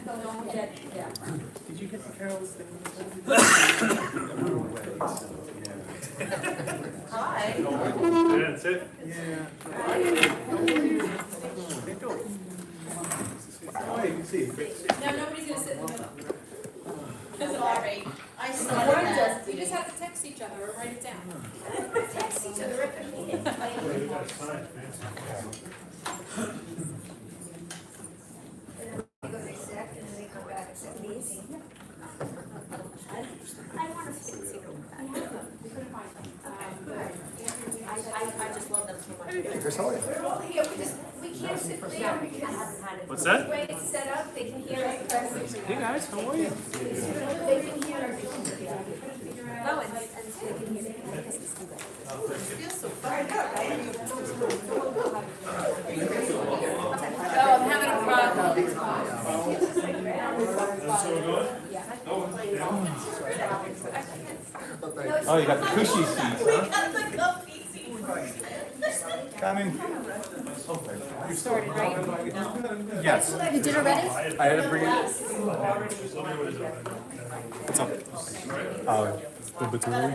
Did you get the Carol's thing? Hi. Yeah, that's it. Yeah. Oh, you can see it. No, nobody's gonna sit in the middle. Sorry. I Warned started us. We just have to text each other or write it down. Text each other at the meeting. They go to exec and then they come back and say, please. I want to see them. We couldn't find them. I just love them so much. Chris, how are you? We're all here, we can't sit down because What's the that? way it's set up, they can hear us perfectly. Hey guys, how are you? They can hear us. Oh, and they can hear it. Oh, I'm having a problem. Oh, you got the cushy seats, huh? Coming. You started, right? Yes. You did already? I had to bring it. What's up? Oh, a little bit too early?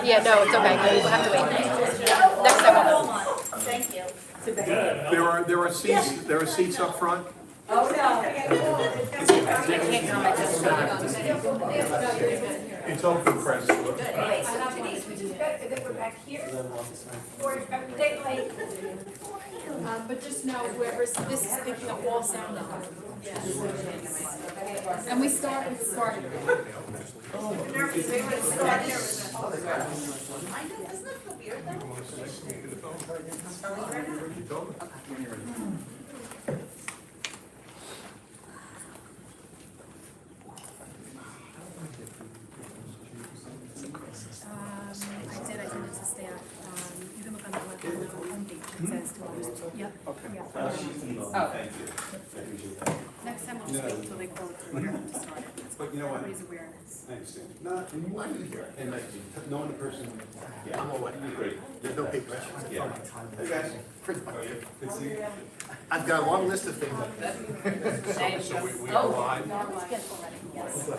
Yeah, no, it's okay. We'll have to wait. Next time we'll have. Thank you. There are seats up front. It's open, Chris. Wait, so today's, which is better that we're back here, or daylight. But just know wherever this is picking up all sound. And we started. I know, doesn't it feel weird though? I did it to staff. You can look on the homepage. It says to others. Yep. Next time I'll just wait until they call it clear to start it. But you know what? Everybody's awareness. I understand. Not, and you wanted to hear it. And like, knowing the person, yeah, I'm all right. Great. There's no big pressure. Yeah. Hey guys. It's the- I've got a long list of things. So we are live. Let's get it already. Yes.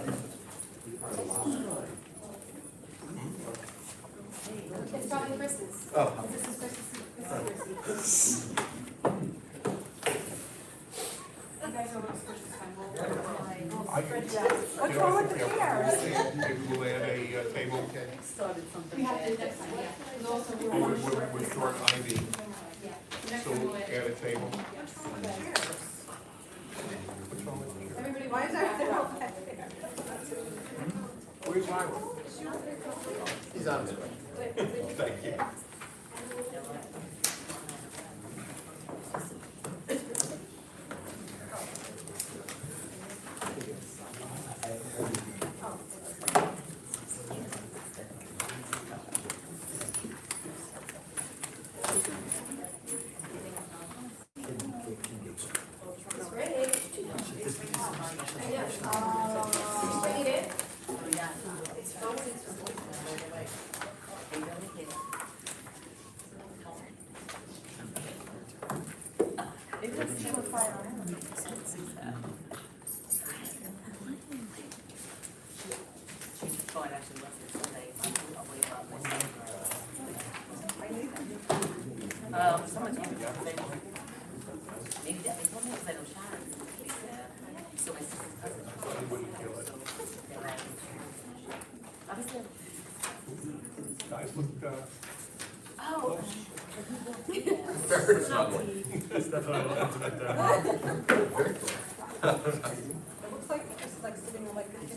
It's probably Chris's. Oh. This is Chris's. You guys are almost Chris's time. What's wrong with the chairs? Maybe we'll add a table. We have to next time, yeah. And also With short ID. next So time we'll we'll add a table. Everybody, why is that? Where's Ira? He's on his way. Thank you. Someone told me maybe that they told me because I know Sharon. So my sister's cousin. Obviously. Guys look, Oh. very lovely. That's definitely an intimate, It looks like it's like sitting like this.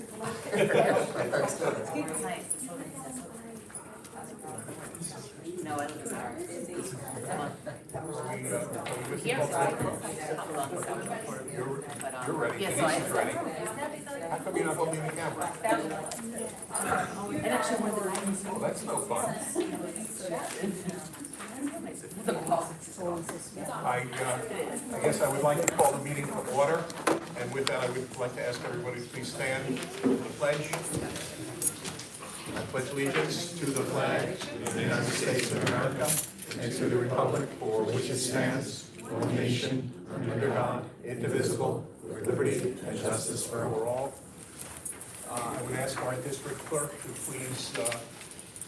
No, I look sorry. You're ready. Yeah, so I. How come you're not holding the camera? And actually, one of the Well, that's no fun. I guess I would like to call the meeting to order, and with that, I would like to ask everybody to please stand for the pledge. I pledge allegiance to the flag of the United States of America and to the republic for which it stands, one nation, under God, indivisible, with liberty and justice for all. I would ask our district clerk to please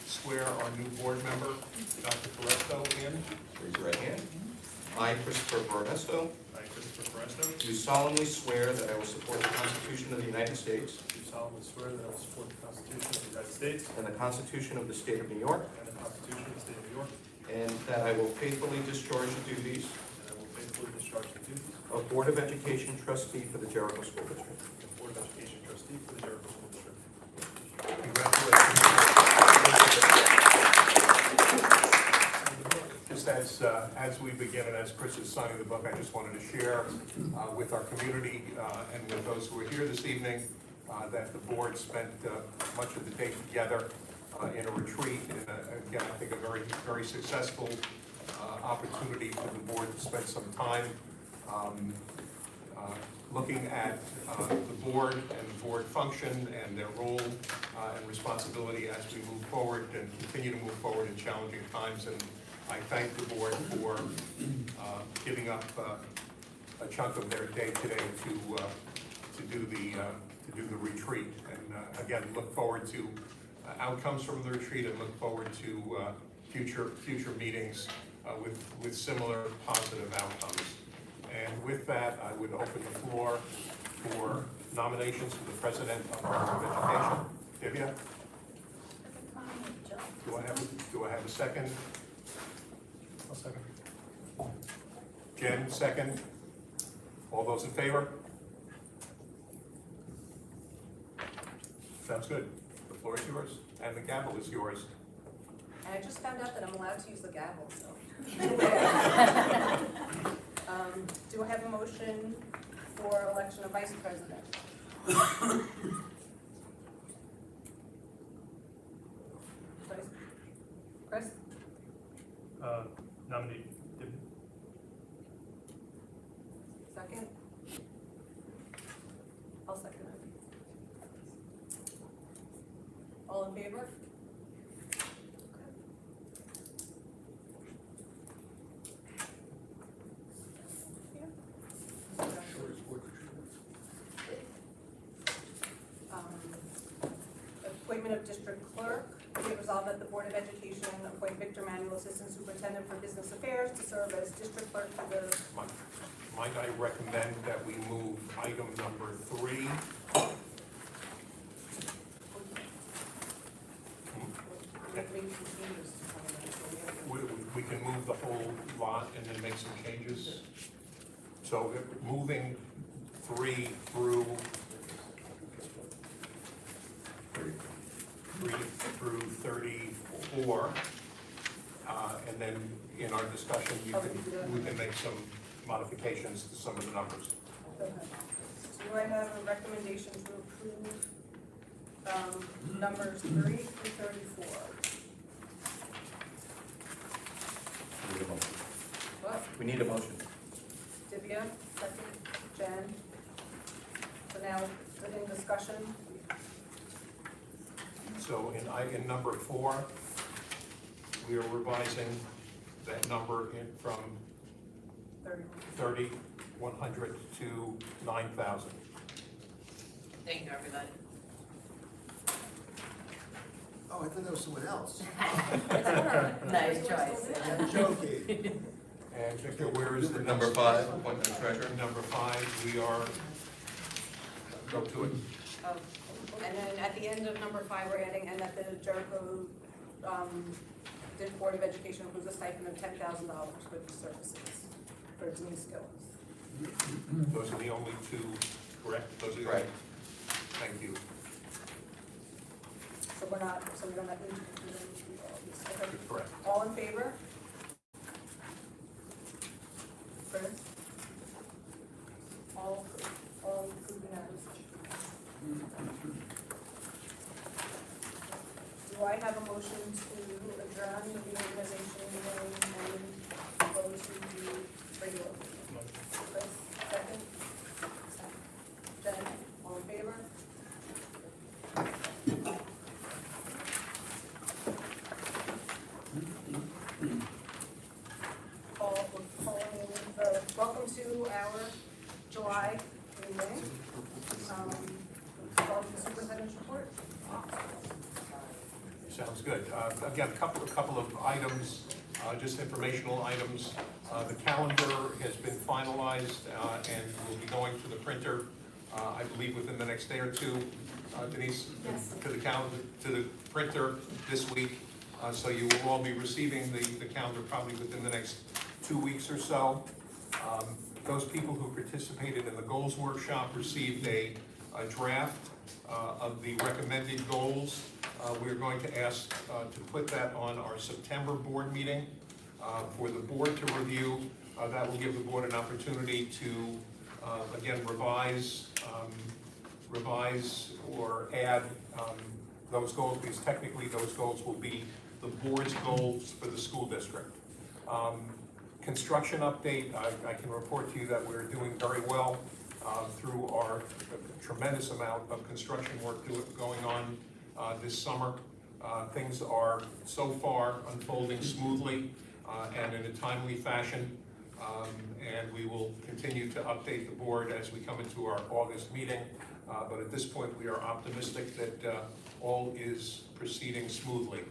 swear our new board member, Dr. Foresto, in. Raise your right hand. I, Christopher Foresto, I, Christopher Foresto, do solemnly swear that I will support the Constitution of the United States do solemnly swear that I will support the Constitution of the United States and the Constitution of the State of New York, and the Constitution of the State of New York, and that I will faithfully discharge the duties and I will faithfully discharge the duties of Board of Education Trustee for the Jericho School District. of Board of Education Trustee for the Jericho School District. Congratulations. Just as we begin and as Chris is signing the book, I just wanted to share with our community and with those who are here this evening that the board spent much of the day together in a retreat, and again, I think a very, very successful opportunity for the board to spend some time looking at the board and the board function and their role and responsibility as we move forward and continue to move forward in challenging times. And I thank the board for giving up a chunk of their day today to do the retreat. And again, look forward to outcomes from the retreat and look forward to future meetings with similar positive outcomes. And with that, I would open the floor for nominations for the president of our Board of Education. Divya? Do I have a second? I'll second. Jen, second. All those in favor? Sounds good. The floor is yours, and the gavel is yours. And I just found out that I'm allowed to use the gavel, so. Do I have a motion for election of vice president? Chris? Nominate Divya. Second? I'll second it. All in favor? Appointment of district clerk. Be it resolved that the Board of Education appoint Victor Manuel, Assistant Superintendent for Business Affairs, to serve as district clerk for the. Might I recommend that we move item number 3? We can move the whole lot and then make some changes. So moving 3 through 34, and then in our discussion, we can make some modifications to some of the numbers. Okay. Do I have a recommendation to approve numbers 3 through 34? What? We need a motion. Divya, second, Jen. So now, within discussion, So in number 4, we are revising that number from 3,100 to 9,000. Thank you, everybody. Oh, I thought that was someone else. Nice choice. I'm joking. And Victor, where is the Number 5, appointment of treasurer. Number 5, we are, go to it. oh, and then at the end of number 5, we're adding, and that the Jericho Board of Education approves a stipend of $10,000 for the services for its new skills. Those are the only 2, correct? Those are the Right. Thank you. So we don't have to do all these. Okay. Correct. All in favor? Chris? All unanimously. Do I have a motion to adjourn the reorganization meeting and go to the regular meeting? Chris, second? Jen, all in favor? Welcome to our July and May. Call the superintendent's report. Sounds good. Again, a couple of items, just informational items. The calendar has been finalized and will be going to the printer, I believe within the next day or two. Denise, Yes. to the printer this week. So you will all be receiving the calendar probably within the next 2 weeks or so. Those people who participated in the goals workshop received a draft of the recommended goals. We're going to ask to put that on our September board meeting for the board to review. That will give the board an opportunity to, again, revise or add those goals, because technically those goals will be the board's goals for the school district. Construction update, I can report to you that we're doing very well through our tremendous amount of construction work going on this summer. Things are so far unfolding smoothly and in a timely fashion, and we will continue to update the board as we come into our August meeting. But at this point, we are optimistic that all is proceeding smoothly.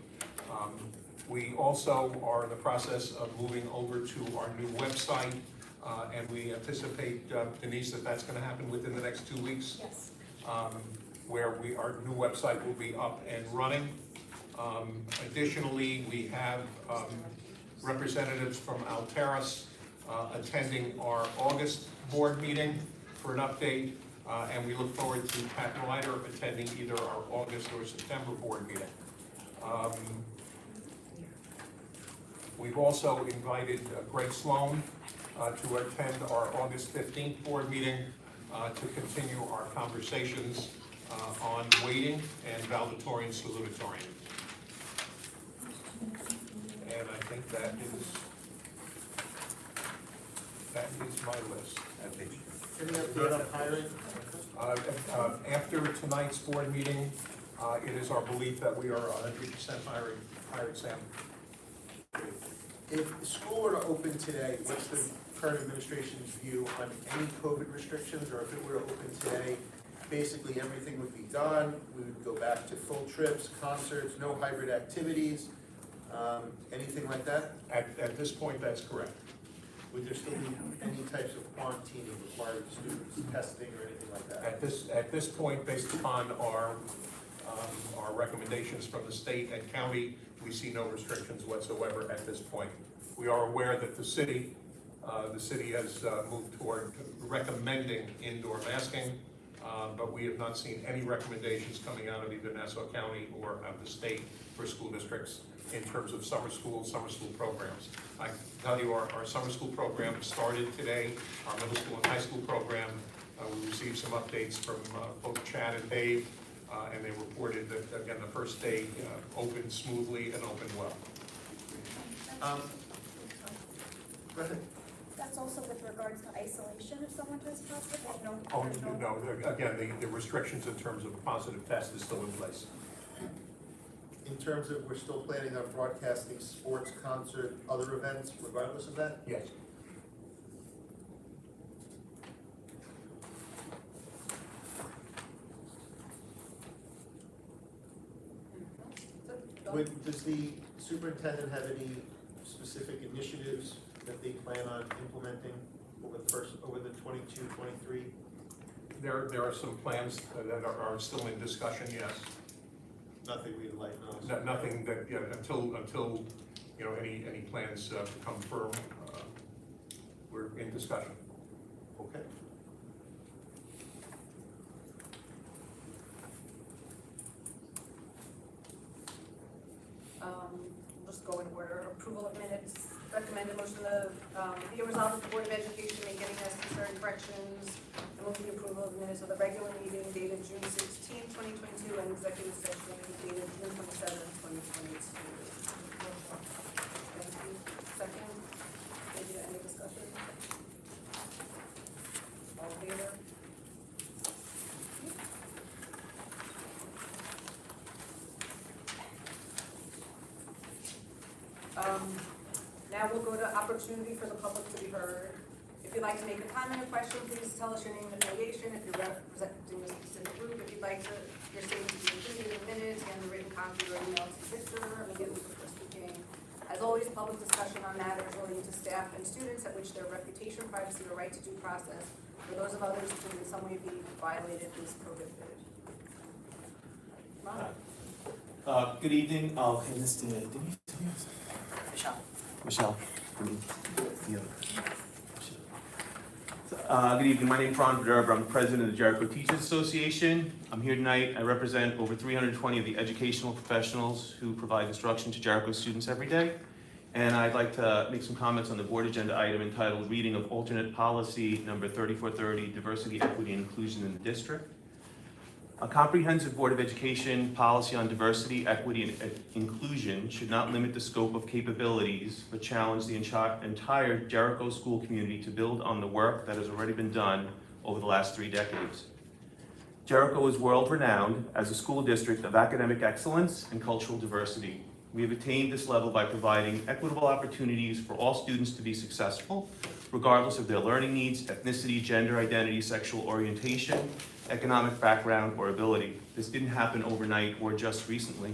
We also are in the process of moving over to our new website, and we anticipate, Denise, that's going to happen within the next 2 weeks. Yes. Where our new website will be up and running. Additionally, we have representatives from Alteris attending our August board meeting for an update, and we look forward to Pat Ryder attending either our August or September board meeting. We've also invited Greg Sloan to attend our August 15th board meeting to continue our conversations on weighting and valedictorian salutatorian. And I think that is my list. Any update on hiring? After tonight's board meeting, it is our belief that we are 100% hired Sam. If school were to open today, what's the current administration's view on any COVID restrictions, or if it were to open today, basically everything would be done, we would go back to full trips, concerts, no hybrid activities, anything like that? At this point, that's correct. Would there still be any types of quarantining required of students, testing or anything like that? At this point, based upon our recommendations from the state and county, we see no restrictions whatsoever at this point. We are aware that the city has moved toward recommending indoor masking, but we have not seen any recommendations coming out of either Nassau County or out of the state for school districts in terms of summer school programs. I can tell you our summer school program started today, our middle school and high school program. We received some updates from both Chad and Dave, and they reported that, again, the first day opened smoothly and opened well. Go ahead. That's also with regards to isolation if someone tests positive, there's no. Oh, there's no, again, the restrictions in terms of a positive test is still in place. In terms of, we're still planning on broadcasting sports, concert, other events regardless of that? Yes. Does the superintendent have any specific initiatives that they plan on implementing over the 22, 23? There are some plans that are still in discussion, yes. Nothing we'd like knows? Nothing that, until any plans become firm, we're in discussion. Okay. Just go in order. Approval of minutes. Recommended motion of, be it resolved that the Board of Education make any necessary corrections and move the approval of the minutes of the regular meeting dated June 16, 2022, and executive session dated June 27, 2022. Thank you. Second. Any discussion? All in favor? Now we'll go to opportunity for the public to be heard. If you'd like to make a comment or question, please tell us your name and affiliation. If you're representing a specific group, if you'd like your statement to be included in the minutes, and the written copy or email to Victor immediately before speaking. As always, public discussion on matters relating to staff and students at which their reputation, privacy, or right to due process, or those of others who in some way be violated, is prohibited. Ron? Good evening. Okay, this is Michelle. Michelle. Good evening. My name is Ron Verderber. I'm the president of the Jericho Teachers Association. I'm here tonight. I represent over 320 of the educational professionals who provide instruction to Jericho students every day. And I'd like to make some comments on the board agenda item entitled Reading of Alternate Policy Number 3430, Diversity, Equity, and Inclusion in the District. A comprehensive Board of Education policy on diversity, equity, and inclusion should not limit the scope of capabilities, but challenge the entire Jericho school community to build on the work that has already been done over the last 3 decades. Jericho is world-renowned as a school district of academic excellence and cultural diversity. We have attained this level by providing equitable opportunities for all students to be successful, regardless of their learning needs, ethnicity, gender identity, sexual orientation, economic background, or ability. This didn't happen overnight or just recently.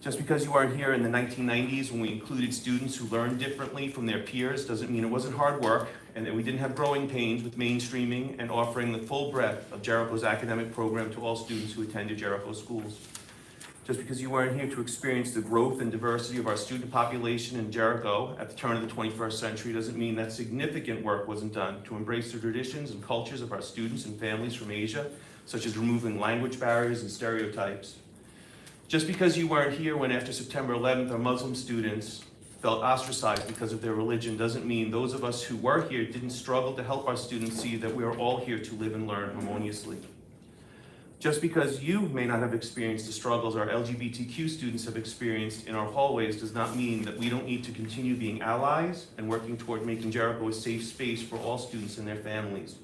Just because you weren't here in the 1990s when we included students who learned differently from their peers doesn't mean it wasn't hard work and that we didn't have growing pains with mainstreaming and offering the full breadth of Jericho's academic program to all students who attended Jericho schools. Just because you weren't here to experience the growth and diversity of our student population in Jericho at the turn of the 21st century doesn't mean that significant work wasn't done to embrace the traditions and cultures of our students and families from Asia, such as removing language barriers and stereotypes. Just because you weren't here when after September 11th our Muslim students felt ostracized because of their religion doesn't mean those of us who were here didn't struggle to help our students see that we are all here to live and learn harmoniously. Just because you may not have experienced the struggles our LGBTQ students have experienced in our hallways does not mean that we don't need to continue being allies and working toward making Jericho a safe space for all students and their families.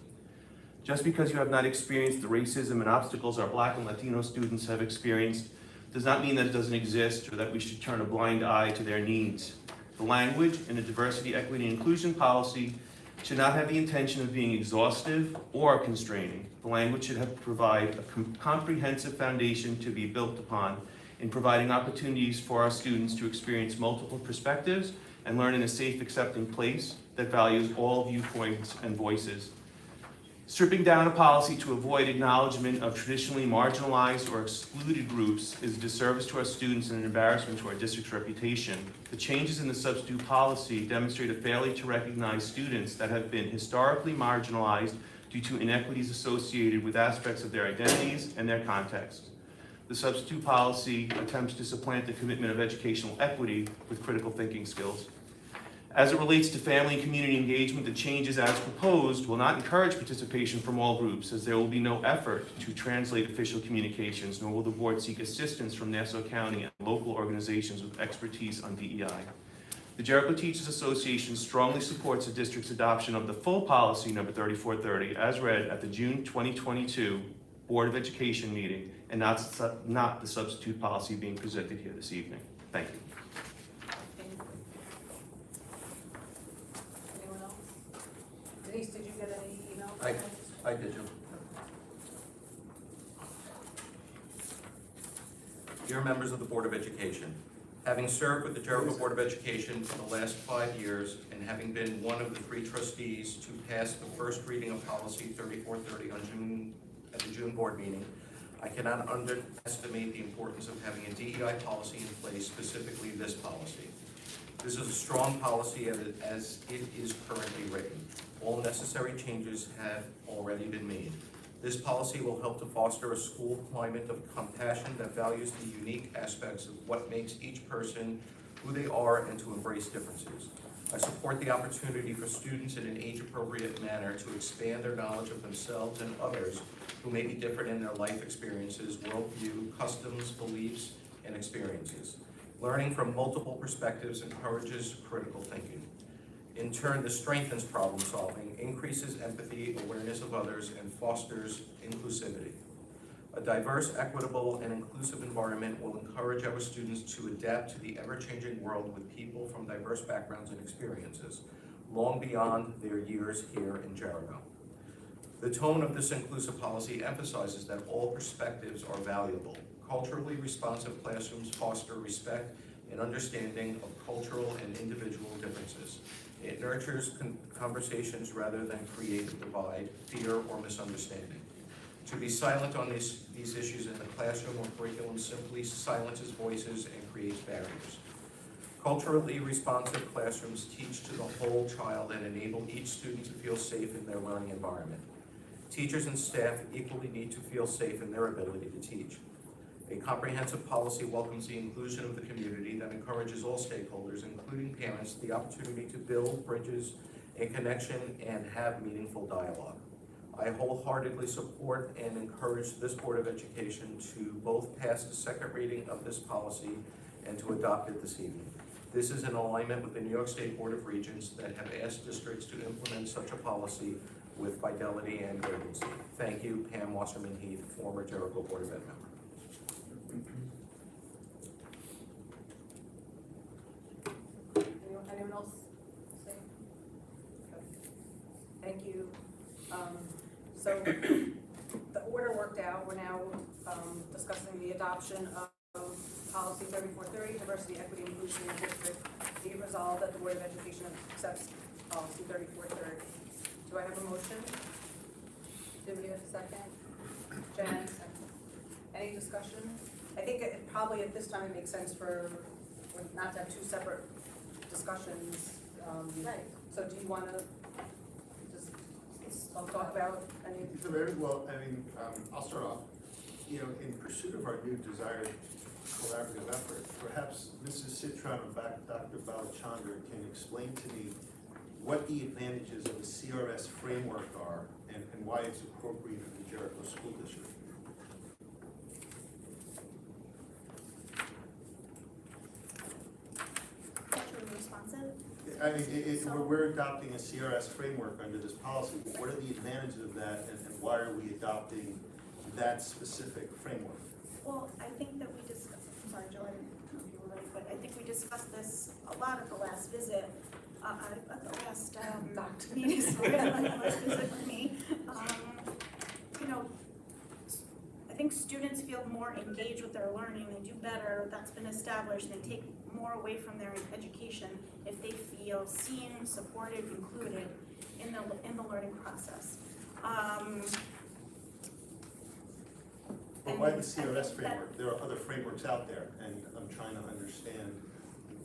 Just because you have not experienced the racism and obstacles our Black and Latino students have experienced does not mean that it doesn't exist or that we should turn a blind eye to their needs. The language in a diversity, equity, and inclusion policy should not have the intention of being exhaustive or constraining. The language should provide a comprehensive foundation to be built upon in providing opportunities for our students to experience multiple perspectives and learn in a safe, accepting place that values all viewpoints and voices. Stripping down a policy to avoid acknowledgement of traditionally marginalized or excluded groups is a disservice to our students and an embarrassment to our district's reputation. The changes in the substitute policy demonstrate a failure to recognize students that have been historically marginalized due to inequities associated with aspects of their identities and their contexts. The substitute policy attempts to supplant the commitment of educational equity with critical thinking skills. As it relates to family and community engagement, the changes as proposed will not encourage participation from all groups, as there will be no effort to translate official communications, nor will the board seek assistance from Nassau County and local organizations with expertise on DEI. The Jericho Teachers Association strongly supports the district's adoption of the full policy number 3430 as read at the June 2022 Board of Education meeting and not the substitute policy being presented here this evening. Thank you. Anyone else? Denise, did you get any email? I did, Jim. Dear members of the Board of Education, having served with the Jericho Board of Education for the last 5 years and having been one of the 3 trustees to pass the first reading of policy 3430 at the June board meeting, I cannot underestimate the importance of having a DEI policy in place, specifically this policy. This is a strong policy as it is currently written. All necessary changes have already been made. This policy will help to foster a school climate of compassion that values the unique aspects of what makes each person who they are and to embrace differences. I support the opportunity for students in an age-appropriate manner to expand their knowledge of themselves and others who may be different in their life experiences, worldview, customs, beliefs, and experiences. Learning from multiple perspectives encourages critical thinking. In turn, this strengthens problem solving, increases empathy, awareness of others, and fosters inclusivity. A diverse, equitable, and inclusive environment will encourage our students to adapt to the ever-changing world with people from diverse backgrounds and experiences. long beyond their years here in Jericho. The tone of this inclusive policy emphasizes that all perspectives are valuable. Culturally responsive classrooms foster respect and understanding of cultural and individual differences. It nurtures conversations rather than create a divide, fear, or misunderstanding. To be silent on these issues in the classroom or curriculum simply silences voices and creates barriers. Culturally responsive classrooms teach to the whole child and enable each student to feel safe in their learning environment. Teachers and staff equally need to feel safe in their ability to teach. A comprehensive policy welcomes the inclusion of the community that encourages all stakeholders, including parents, the opportunity to build bridges and connection and have meaningful dialogue. I wholeheartedly support and encourage this Board of Education to both pass the second reading of this policy and to adopt it this evening. This is in alignment with the New York State Board of Regents that have asked districts to implement such a policy with fidelity and urgency. Thank you, Pam Wasserman Heath, former Jericho Board of Ed member. Anyone else? Say? Okay. Thank you. So the order worked out. We're now discussing the adoption of policy 3430, diversity, equity, inclusion in the district. Be it resolved that the Board of Education accepts policy 3430. Do I have a motion? Do we have a second? Jen, second. Any discussion? I think it probably at this time it makes sense for not to have two separate discussions. Right. So do you want to just talk about any? So very well, I mean, I'll start off. You know, in pursuit of our new desired collaborative effort, perhaps Mrs. Citron and Dr. Balachandra can explain to me what the advantages of the CRS framework are and why it's appropriate for the Jericho School District. Culturally responsive. I mean, we're adopting a CRS framework under this policy. What are the advantages of that, and why are we adopting that specific framework? Well, I think that we discussed, I'm sorry, Joe, I didn't know if you were ready, but I think we discussed this a lot at the last visit, at the last meeting, sorry, at the last visit with me. You know, I think students feel more engaged with their learning, they do better, that's been established, they take more away from their education if they feel seen, supported, included in the learning process. But why the CRS framework? There are other frameworks out there, and I'm trying to understand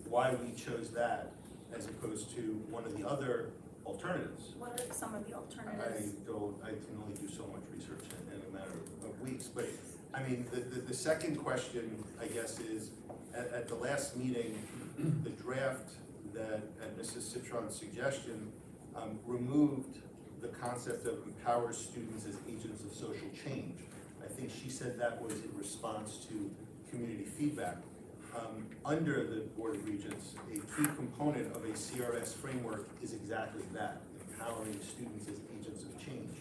why we chose that as opposed to one of the other alternatives. What are some of the alternatives? I can only do so much research in a matter of weeks, but I mean, the second question, I guess, is at the last meeting, the draft that, at Mrs. Citron's suggestion, removed the concept of empower students as agents of social change. I think she said that was in response to community feedback. Under the Board of Regents, a key component of a CRS framework is exactly that, empowering students as agents of change.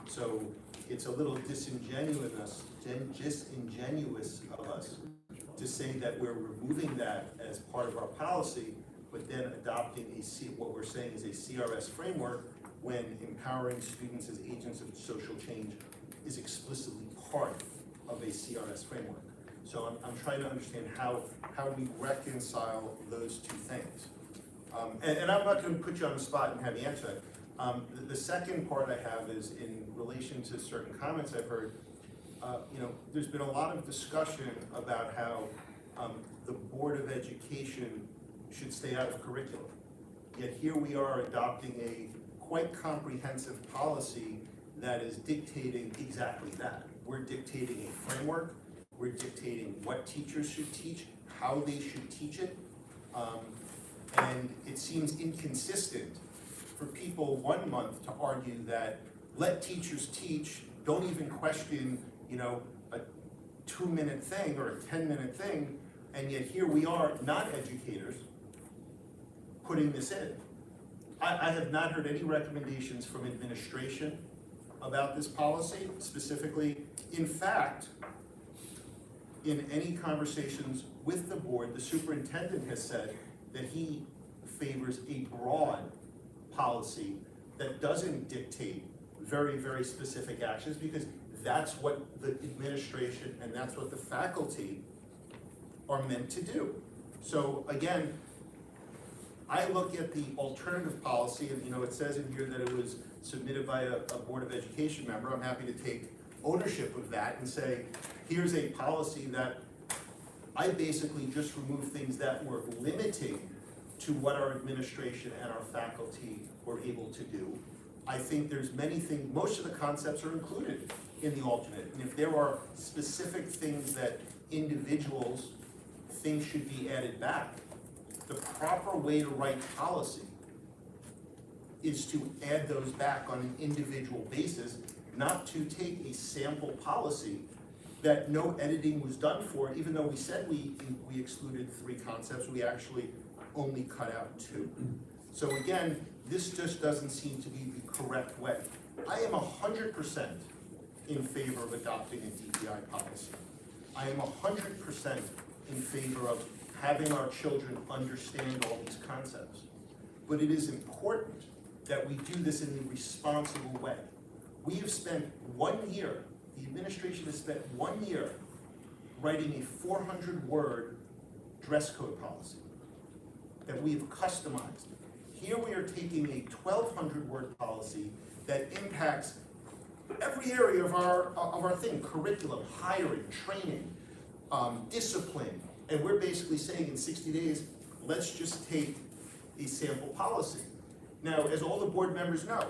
So it's a little disingenuous of us to say that we're removing that as part of our policy, but then adopting what we're saying is a CRS framework when empowering students as agents of social change is explicitly part of a CRS framework. So I'm trying to understand how we reconcile those two things. And I'm not going to put you on the spot and have you answer that. The second part I have is in relation to certain comments I've heard. You know, there's been a lot of discussion about how the Board of Education should stay out of curriculum. Yet here we are adopting a quite comprehensive policy that is dictating exactly that. We're dictating a framework, we're dictating what teachers should teach, how they should teach it, and it seems inconsistent for people 1 month to argue that let teachers teach, don't even question, you know, a 2-minute thing or a 10-minute thing, and yet here we are, not educators, putting this in. I have not heard any recommendations from administration about this policy specifically. In fact, in any conversations with the board, the superintendent has said that he favors a broad policy that doesn't dictate very, very specific actions, because that's what the administration and that's what the faculty are meant to do. So again, I look at the alternative policy, and it says in here that it was submitted by a Board of Education member. I'm happy to take ownership of that and say, here's a policy that I basically just removed things that were limiting to what our administration and our faculty were able to do. I think there's many things, most of the concepts are included in the alternate. And if there are specific things that individuals think should be added back, the proper way to write policy is to add those back on an individual basis, not to take a sample policy that no editing was done for, even though we said we excluded 3 concepts, we actually only cut out 2. So again, this just doesn't seem to be the correct way. I am 100% in favor of adopting a DEI policy. I am 100% in favor of having our children understand all these concepts. But it is important that we do this in a responsible way. We have spent 1 year, the administration has spent 1 year writing a 400-word dress code policy that we have customized. Here we are taking a 1,200-word policy that impacts every area of our thing, curriculum, hiring, training, discipline, and we're basically saying in 60 days, let's just take a sample policy. Now, as all the board members know,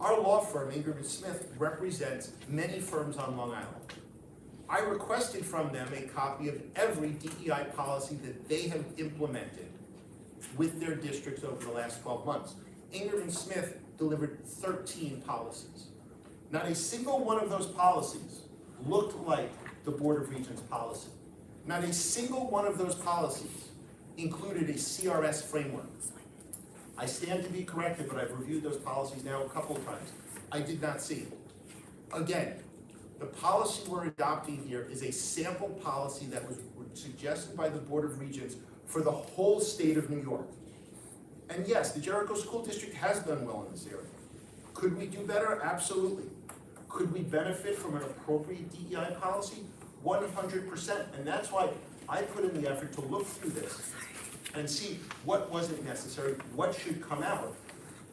our law firm, Ingram & Smith, represents many firms on Long Island. I requested from them a copy of every DEI policy that they have implemented with their districts over the last 12 months. Ingram & Smith delivered 13 policies. Not a single one of those policies looked like the Board of Regents policy. Not a single one of those policies included a CRS framework. I stand to be corrected, but I've reviewed those policies now a couple of times. I did not see it. Again, the policy we're adopting here is a sample policy that was suggested by the Board of Regents for the whole state of New York. And yes, the Jericho School District has done well in this area. Could we do better? Absolutely. Could we benefit from an appropriate DEI policy? 100%. And that's why I put in the effort to look through this and see what wasn't necessary, what should come out,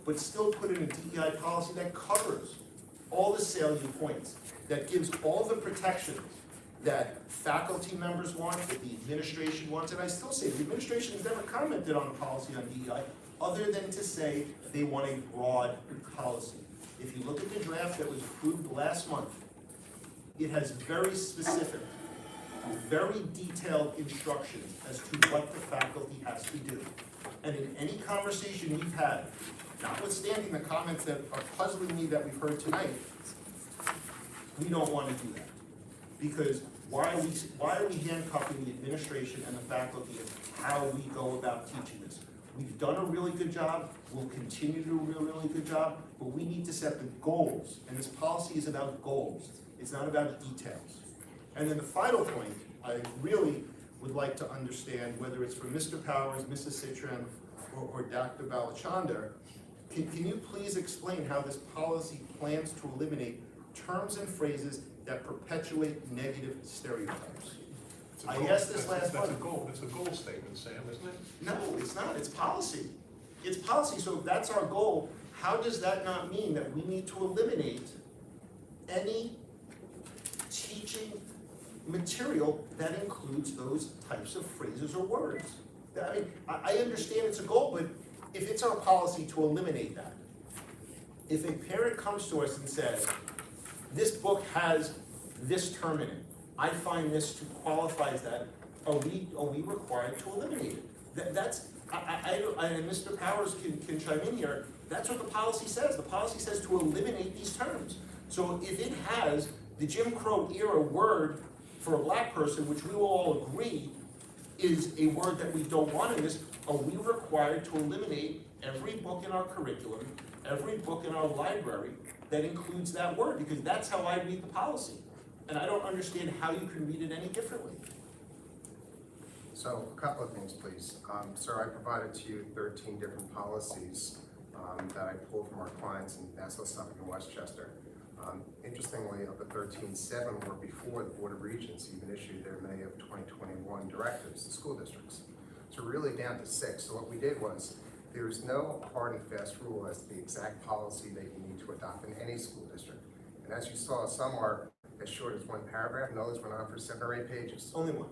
but still put in a DEI policy that covers all the salient points, that gives all the protections that faculty members want, that the administration wants. And I still say the administration has never commented on a policy on DEI other than to say they want a broad policy. If you look at the draft that was approved last month, it has very specific, very detailed instructions as to what the faculty has to do. And in any conversation we've had, notwithstanding the comments that are puzzling me that we've heard tonight, we don't want to do that. Because why are we handcuffing the administration and the faculty of how we go about teaching this? We've done a really good job, we'll continue to do a really good job, but we need to set the goals, and this policy is about goals. It's not about details. And then the final point, I really would like to understand, whether it's from Mr. Powers, Mrs. Citron, or Dr. Balachandar, can you please explain how this policy plans to eliminate terms and phrases that perpetuate negative stereotypes? I asked this last month. That's a goal statement, Sam, isn't it? No, it's not. It's policy. It's policy. So if that's our goal, how does that not mean that we need to eliminate any teaching material that includes those types of phrases or words? I mean, I understand it's a goal, but if it's our policy to eliminate that, if a parent comes to us and says, this book has this term in it, I find this to qualify as that, are we required to eliminate it? That's, and Mr. Powers can chime in here, that's what the policy says. The policy says to eliminate these terms. So if it has the Jim Crow era word for a black person, which we will all agree is a word that we don't want in this, are we required to eliminate every book in our curriculum, every book in our library that includes that word? Because that's how I read the policy. And I don't understand how you can read it any differently. So a couple of things, please. Sir, I provided to you 13 different policies that I pulled from our clients in Nassau, Suffolk, and Westchester. Interestingly, of the 13, 7 were before the Board of Regents even issued their May of 2021 directives to school districts. So really down to 6. So what we did was, there is no hard and fast rule as to the exact policy that you need to adopt in any school district. And as you saw, some are as short as 1 paragraph, and others went on for 7 or 8 pages. Only one.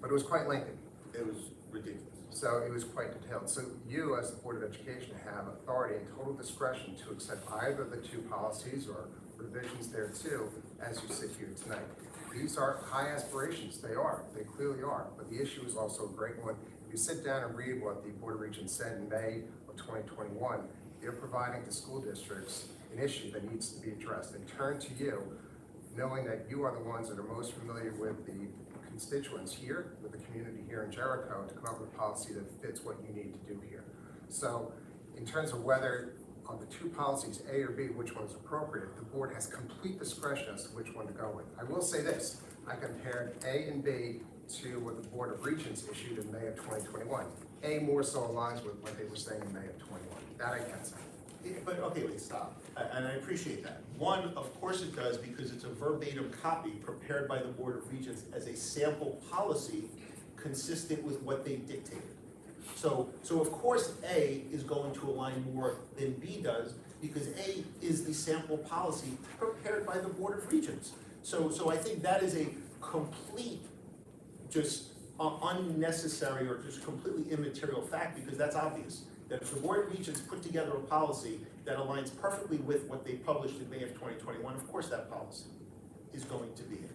But it was quite lengthy. It was ridiculous. So it was quite detailed. So you, as the Board of Education, have authority and total discretion to accept either the 2 policies or revisions there too, as you sit here tonight. These are high aspirations. They are. They clearly are. But the issue is also a great one. If you sit down and read what the Board of Regents said in May of 2021, they're providing to school districts an issue that needs to be addressed. They turn to you, knowing that you are the ones that are most familiar with the constituents here, with the community here in Jericho, to come up with a policy that fits what you need to do here. So in terms of whether on the 2 policies, A or B, which one is appropriate, the board has complete discretion as to which one to go with. I will say this, I compared A and B to what the Board of Regents issued in May of 2021. A more so aligns with what they were saying in May of 21. That I can say. Yeah, but okay, wait, stop. And I appreciate that. One, of course it does, because it's a verbatim copy prepared by the Board of Regents as a sample policy consistent with what they dictated. So of course A is going to align more than B does, because A is the sample policy prepared by the Board of Regents. So I think that is a complete, just unnecessary or just completely immaterial fact, because that's obvious. That if the Board of Regents put together a policy that aligns perfectly with what they published in May of 2021, of course that policy is going to be it.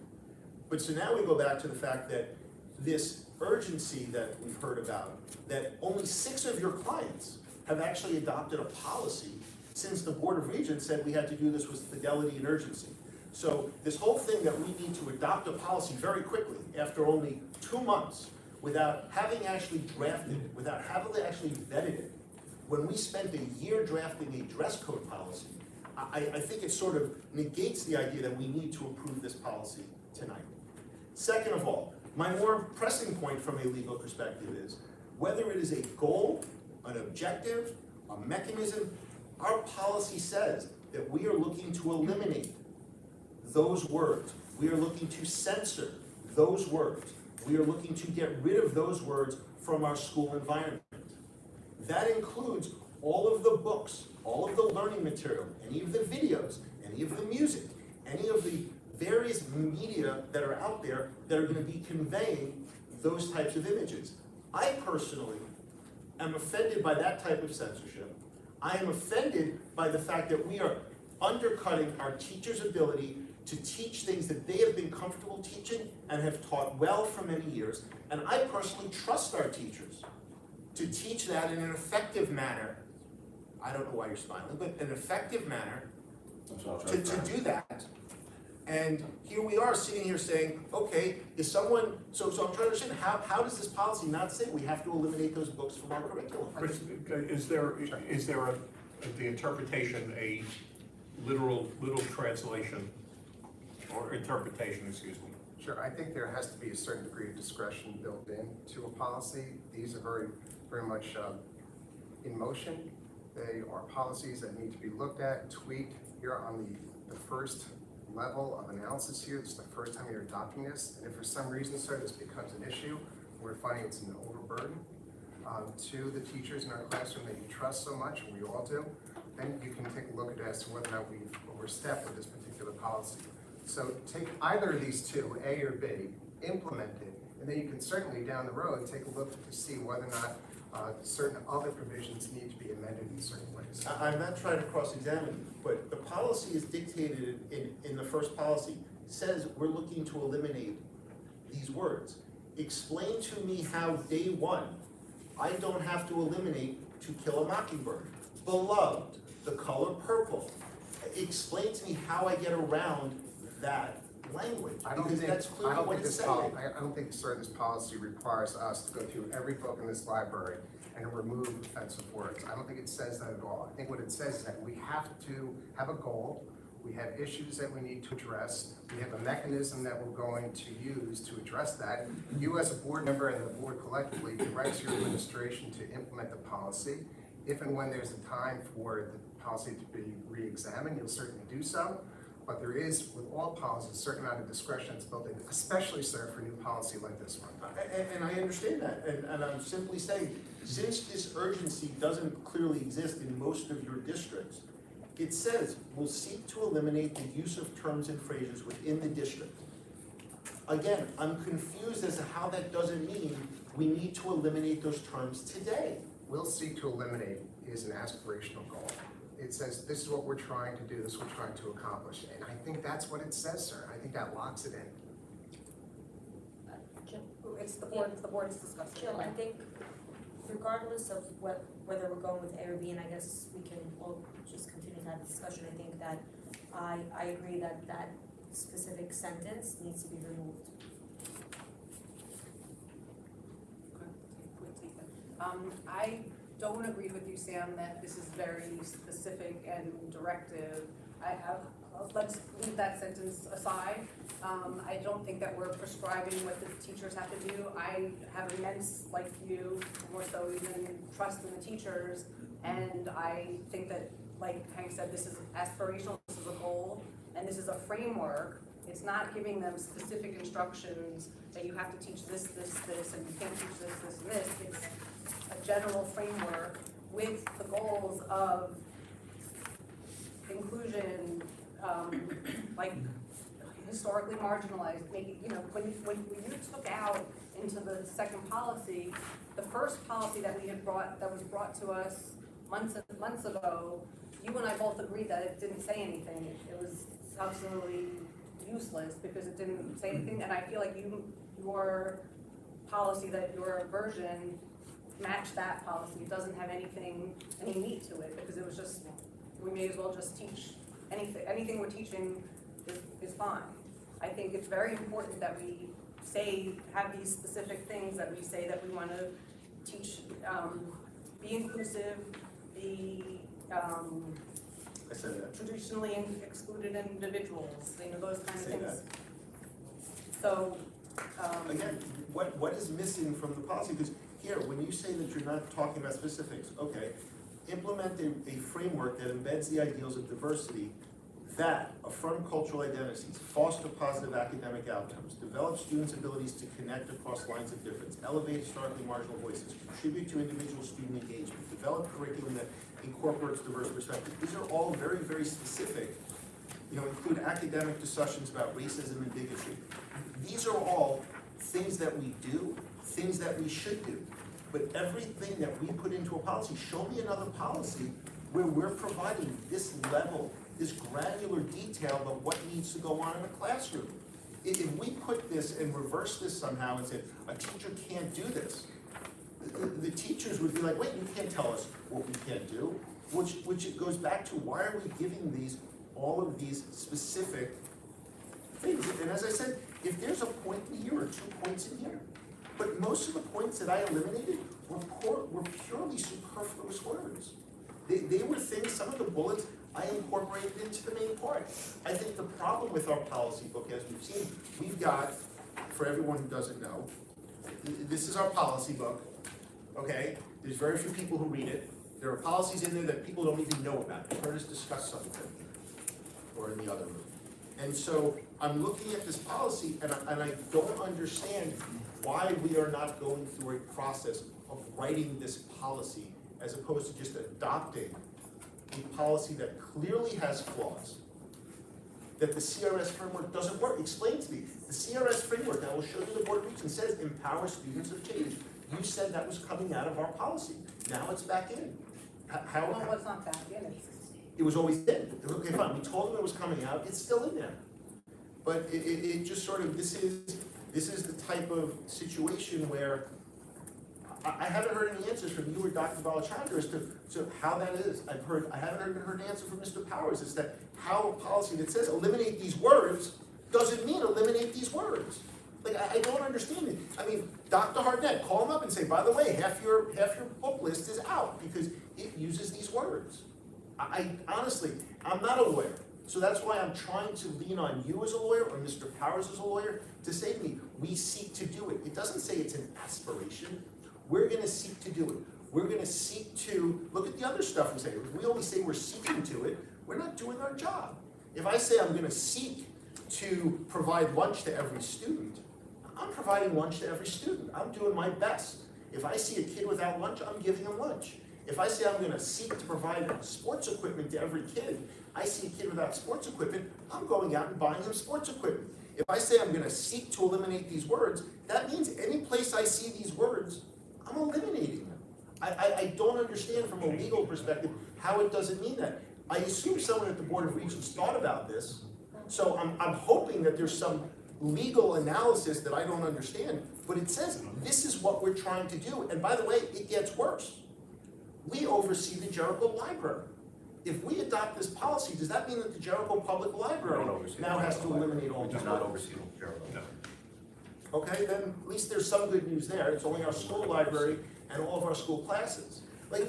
But so now we go back to the fact that this urgency that we've heard about, that only 6 of your clients have actually adopted a policy since the Board of Regents said we had to do this with fidelity and urgency. So this whole thing that we need to adopt a policy very quickly after only 2 months without having actually drafted it, without having actually vetted it, when we spent a year drafting a dress code policy, I think it sort of negates the idea that we need to approve this policy tonight. Second of all, my more pressing point from a legal perspective is whether it is a goal, an objective, a mechanism, our policy says that we are looking to eliminate those words. We are looking to censor those words. We are looking to get rid of those words from our school environment. That includes all of the books, all of the learning material, any of the videos, any of the music, any of the various media that are out there that are going to be conveying those types of images. I personally am offended by that type of censorship. I am offended by the fact that we are undercutting our teachers' ability to teach things that they have been comfortable teaching and have taught well for many years. And I personally trust our teachers to teach that in an effective manner. I don't know why you're smiling, but an effective manner to do that. And here we are sitting here saying, okay, is someone, so I'm trying to understand, how does this policy not say we have to eliminate those books from our curriculum? Is there the interpretation, a literal translation, or interpretation, excuse me? Sure, I think there has to be a certain degree of discretion built in to a policy. These are very much in motion. They are policies that need to be looked at, tweaked. You're on the first level of analysis here. This is the first time you're adopting this. And if for some reason, sir, this becomes an issue, we're finding it's an overburden to the teachers in our classroom that you trust so much, and we all do, then you can take a look at it as to whether or not we've overstepped with this particular policy. So take either of these 2, A or B, implement it, and then you can certainly down the road take a look to see whether or not certain other provisions need to be amended in certain ways. I'm not trying to cross-examine you, but the policy is dictated in the first policy. It says we're looking to eliminate these words. Explain to me how day 1, I don't have to eliminate To Kill a Mockingbird, Beloved, The Color Purple. Explain to me how I get around that language, because that's clearly what it's saying. I don't think, sir, this policy requires us to go through every book in this library and remove offensive words. I don't think it says that at all. I think what it says is that we have to have a goal, we have issues that we need to address, we have a mechanism that we're going to use to address that. You as a board member and the board collectively directs your administration to implement the policy. If and when there's a time for the policy to be re-examined, you'll certainly do so. But there is, with all policies, a certain amount of discretion that's built in, especially, sir, for a new policy like this one. And I understand that, and I'm simply saying, since this urgency doesn't clearly exist in most of your districts, it says, we'll seek to eliminate the use of terms and phrases within the district. Again, I'm confused as to how that doesn't mean we need to eliminate those terms today. Will seek to eliminate is an aspirational goal. It says, this is what we're trying to do, this is what we're trying to accomplish. And I think that's what it says, sir. I think that locks it in. It's the board's discussion. Jill, I think regardless of whether we're going with A or B, and I guess we can all just continue to have the discussion, I think that I agree that that specific sentence needs to be removed. I don't agree with you, Sam, that this is very specific and directive. Let's leave that sentence aside. I don't think that we're prescribing what the teachers have to do. I have immense, like you, more so even trust in the teachers. And I think that, like Hank said, this is aspirational, this is a goal, and this is a framework. It's not giving them specific instructions that you have to teach this, this, this, and you can't teach this, this, and this. It's a general framework with the goals of inclusion, like historically marginalized, making, you know, when you took out into the second policy, the first policy that we had that was brought to us months ago, you and I both agreed that it didn't say anything. It was absolutely useless because it didn't say anything, and I feel like your policy, that your version matched that policy. It doesn't have any meat to it, because it was just, we may as well just teach anything we're teaching is fine. I think it's very important that we have these specific things that we say that we want to teach, be inclusive, be I said that. traditionally excluded individuals, you know, those kinds of Say things. So, Again, what is missing from the policy? Because here, when you say that you're not talking about specifics, okay, implement a framework that embeds the ideals of diversity, that affirm cultural identities, foster positive academic outcomes, develop students' abilities to connect across lines of difference, elevate historically marginal voices, contribute to individual student engagement, develop curriculum that incorporates diverse perspectives. These are all very, very specific. You know, include academic discussions about racism and bigotry. These are all things that we do, things that we should do. But everything that we put into a policy, show me another policy where we're providing this level, this granular detail about what needs to go on in a classroom. If we put this and reverse this somehow and say, a teacher can't do this, the teachers would be like, wait, you can't tell us what we can't do, which it goes back to, why are we giving all of these specific things? And as I said, if there's a point in here or 2 points in here, but most of the points that I eliminated were purely superfluous words. They were things, some of the bullets I incorporated into the main part. I think the problem with our policy book, as we've seen, we've got, for everyone who doesn't know, this is our policy book, okay? There's very few people who read it. There are policies in there that people don't even know about. You've heard us discuss some of them, or in the other room. And so I'm looking at this policy, and I don't understand why we are not going through a process of writing this policy as opposed to just adopting a policy that clearly has flaws, that the CRS framework doesn't work. Explain to me. The CRS framework, I will show you the board region, says empower students of change. You said that was coming out of our policy. Now it's back in. well, it's not that, It was always in. Okay, fine. We told them it was coming out. It's still in there. But it just sort of, this is the type of situation where I haven't heard any answers from you or Dr. Balachandra as to how that is. I haven't even heard an answer from Mr. Powers as to how a policy that says eliminate these words doesn't mean eliminate these words. Like, I don't understand it. I mean, Dr. Harnett, call him up and say, by the way, half your book list is out because it uses these words. I honestly, I'm not a lawyer. So that's why I'm trying to lean on you as a lawyer or Mr. Powers as a lawyer to say to me, we seek to do it. It doesn't say it's an aspiration. We're going to seek to do it. we're gonna seek to, look at the other stuff we say. If we only say we're seeking to it, we're not doing our job. If I say I'm gonna seek to provide lunch to every student, I'm providing lunch to every student. I'm doing my best. If I see a kid without lunch, I'm giving him lunch. If I say I'm gonna seek to provide sports equipment to every kid, I see a kid without sports equipment, I'm going out and buying him sports equipment. If I say I'm gonna seek to eliminate these words, that means any place I see these words, I'm eliminating them. I don't understand from a legal perspective how it doesn't mean that. I assume someone at the Board of Regents thought about this, so I'm hoping that there's some legal analysis that I don't understand, but it says this is what we're trying to do. And by the way, it gets worse. We oversee the Jericho Library. If we adopt this policy, does that mean that the Jericho Public Library now has to eliminate all We these do not words? oversee Jericho. Okay, then at least there's some good news there. It's only our school library and all of our school classes. Like,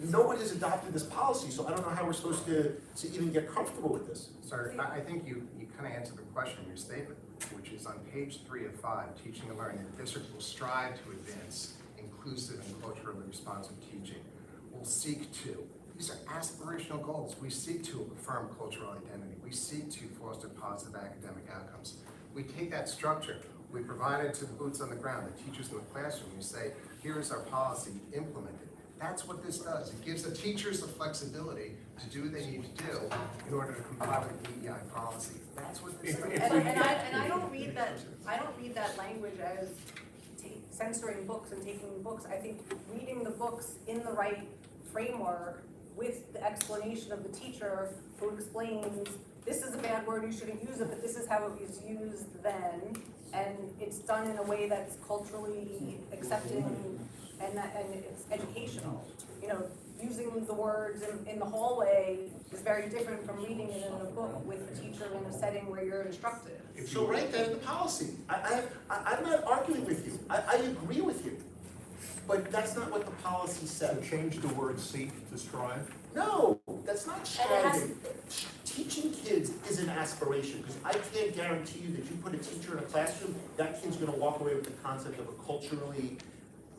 nobody has adopted this policy, so I don't know how we're supposed to even get comfortable with this. Sir, I think you kind of answered the question in your statement, which is on page 3 of 5, teaching and learning. The district will strive to advance inclusive and culturally responsive teaching. We'll seek to. These are aspirational goals. We seek to affirm cultural identity. We seek to foster positive academic outcomes. We take that structure, we provide it to the boots on the ground, the teachers in the classroom. We say, here is our policy, implement it. That's what this does. It gives the teachers the flexibility to do what they need to do in order to comply with the DEI policy. That's what this does. And I don't read that language as censoring books and taking books. I think reading the books in the right framework with the explanation of the teacher who explains, this is a bad word, you shouldn't use it, but this is how it was used then, and it's done in a way that's culturally accepting and it's educational. You know, using the words in the hallway is very different from reading it in a book with a teacher in a setting where you're instructed. So write that in the policy. I'm not arguing with you. I agree with you. But that's not what the policy So says. change the word seek to strive. No, that's not striving. Teaching kids is an aspiration, because I can't guarantee you that you put a teacher in a classroom, that kid's gonna walk away with the concept of a culturally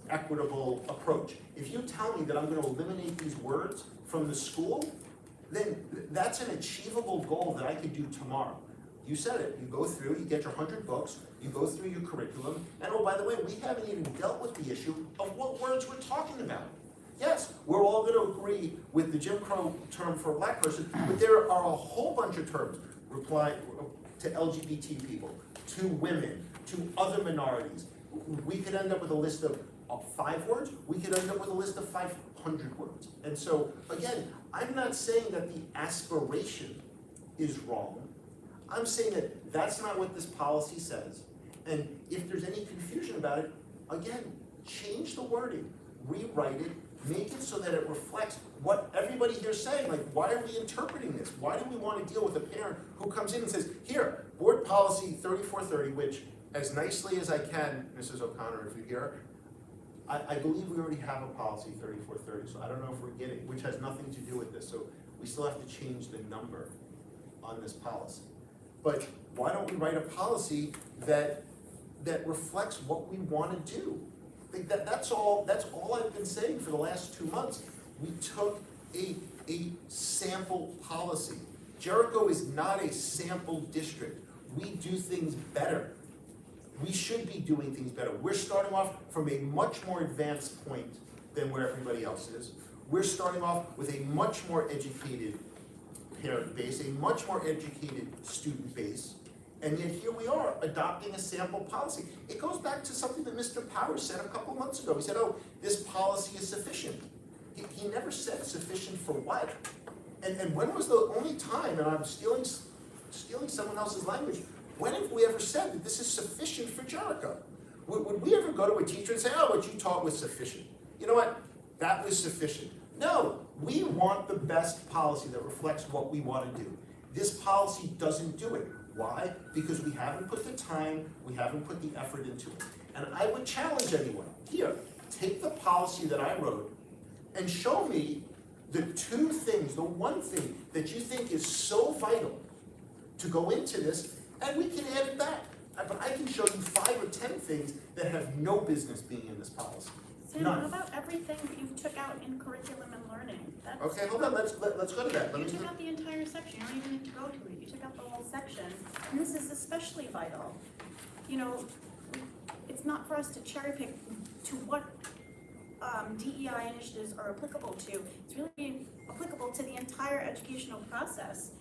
equitable approach. If you tell me that I'm gonna eliminate these words from the school, then that's an achievable goal that I could do tomorrow. You said it, you go through, you get your 100 books, you go through your curriculum, and oh, by the way, we haven't even dealt with the issue of what words we're talking about. Yes, we're all gonna agree with the Jim Crow term for a black person, but there are a whole bunch of terms, reply to LGBT people, to women, to other minorities. We could end up with a list of 5 words, we could end up with a list of 500 words. And so, again, I'm not saying that the aspiration is wrong. I'm saying that that's not what this policy says. And if there's any confusion about it, again, change the wording, rewrite it, make it so that it reflects what everybody here is saying. Like, why are we interpreting this? Why do we want to deal with a parent who comes in and says, here, board policy 3430, which, as nicely as I can, Mrs. O'Connor, if you're here, I believe we already have a policy 3430, so I don't know if we're getting, which has nothing to do with this, so we still have to change the number on this policy. But why don't we write a policy that reflects what we want to do? I think that's all I've been saying for the last 2 months. We took a sample policy. Jericho is not a sample district. We do things better. We should be doing things better. We're starting off from a much more advanced point than where everybody else is. We're starting off with a much more educated parent base, a much more educated student base, and yet here we are adopting a sample policy. It goes back to something that Mr. Powers said a couple months ago. He said, oh, this policy is sufficient. He never said sufficient for what? And when was the only time, and I'm stealing someone else's language, when have we ever said that this is sufficient for Jericho? Would we ever go to a teacher and say, oh, what you taught was sufficient? You know what? That was sufficient. No, we want the best policy that reflects what we want to do. This policy doesn't do it. Why? Because we haven't put the time, we haven't put the effort into it. And I would challenge anyone, here, take the policy that I wrote and show me the 2 things, the 1 thing that you think is so vital to go into this, and we can add it back. But I can show you 5 or 10 things that have no business being in this policy. Sam, None. what about everything that you took out in curriculum and learning? That's- Okay, hold on, let's go to that. Let You me- took out the entire section, you don't even need to go to it, you took out the whole section, and this is especially vital. You know, it's not for us to cherry pick to what DEI initiatives are applicable to. It's really applicable to the entire educational process.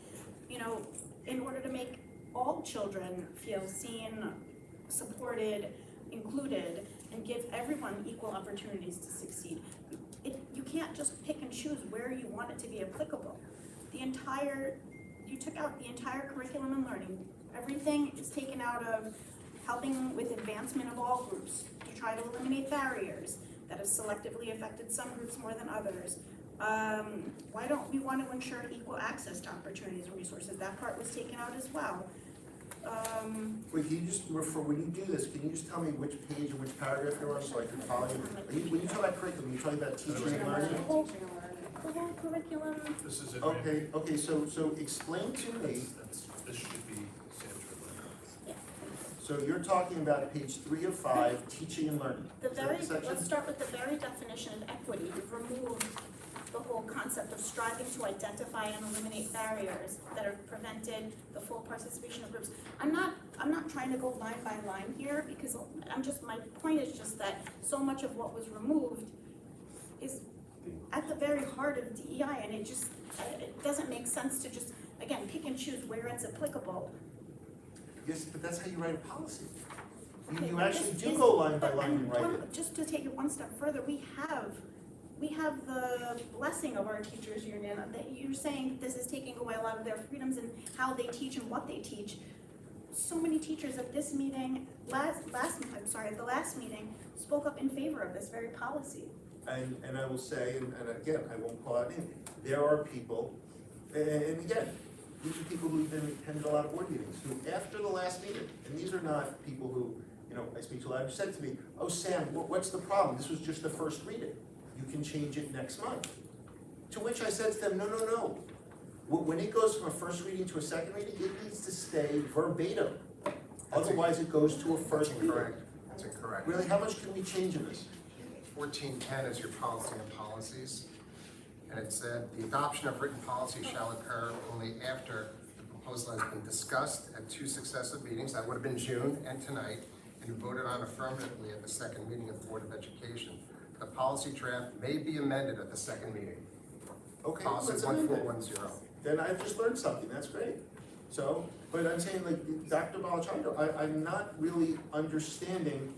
You know, in order to make all children feel seen, supported, included, and give everyone equal opportunities to succeed. You can't just pick and choose where you want it to be applicable. You took out the entire curriculum and learning. Everything is taken out of helping with advancement of all groups, to try to eliminate barriers that have selectively affected some groups more than others. Why don't we want to ensure equal access to opportunities and resources? That part was taken out as well. Wait, can you just refer, when you do this, can you just tell me which page and which paragraph you're on so I can follow you? When you talk about curriculum, you're talking about teaching and The learning? whole curriculum, This is it. Okay, so explain to me, This should be Sandra. so you're talking about page 3 of 5, teaching and learning. Is that the section? let's start with the very definition of equity. We've removed the whole concept of striving to identify and eliminate barriers that have prevented the full participation of groups. I'm not trying to go line by line here, because my point is just that so much of what was removed is at the very heart of DEI, and it doesn't make sense to just, again, pick and choose where it's applicable. Yes, but that's how you write a policy. Okay, You but actually this do is- go line by but line and write it. Just to take it one step further, we have the blessing of our teachers union, that you're saying this is taking away a lot of their freedoms in how they teach and what they teach. So many teachers at this meeting, the last meeting, spoke up in favor of this very policy. And I will say, and again, I won't call out names, there are people, and again, these are people who've been attended a lot of board meetings, who after the last meeting, and these are not people who, I speak to a lot, who said to me, oh Sam, what's the problem? This was just the first reading. You can change it next month. To which I said to them, no. When it goes from a first reading to a second reading, it needs to stay verbatim. Otherwise, it goes to a first reading. That's incorrect. Really, how much can we change in this? 1410 is your policy and policies. And it said, the adoption of written policy shall occur only after the proposal has been discussed at 2 successive meetings. That would have been June and tonight, and voted on affirmatively at the second meeting of the Board of Education. The policy draft may be amended at the second meeting. Okay, Policy let's amend it. 1410. Then I've just learned something, that's great. So, but I'm saying, like, Dr. Balachandra, I'm not really understanding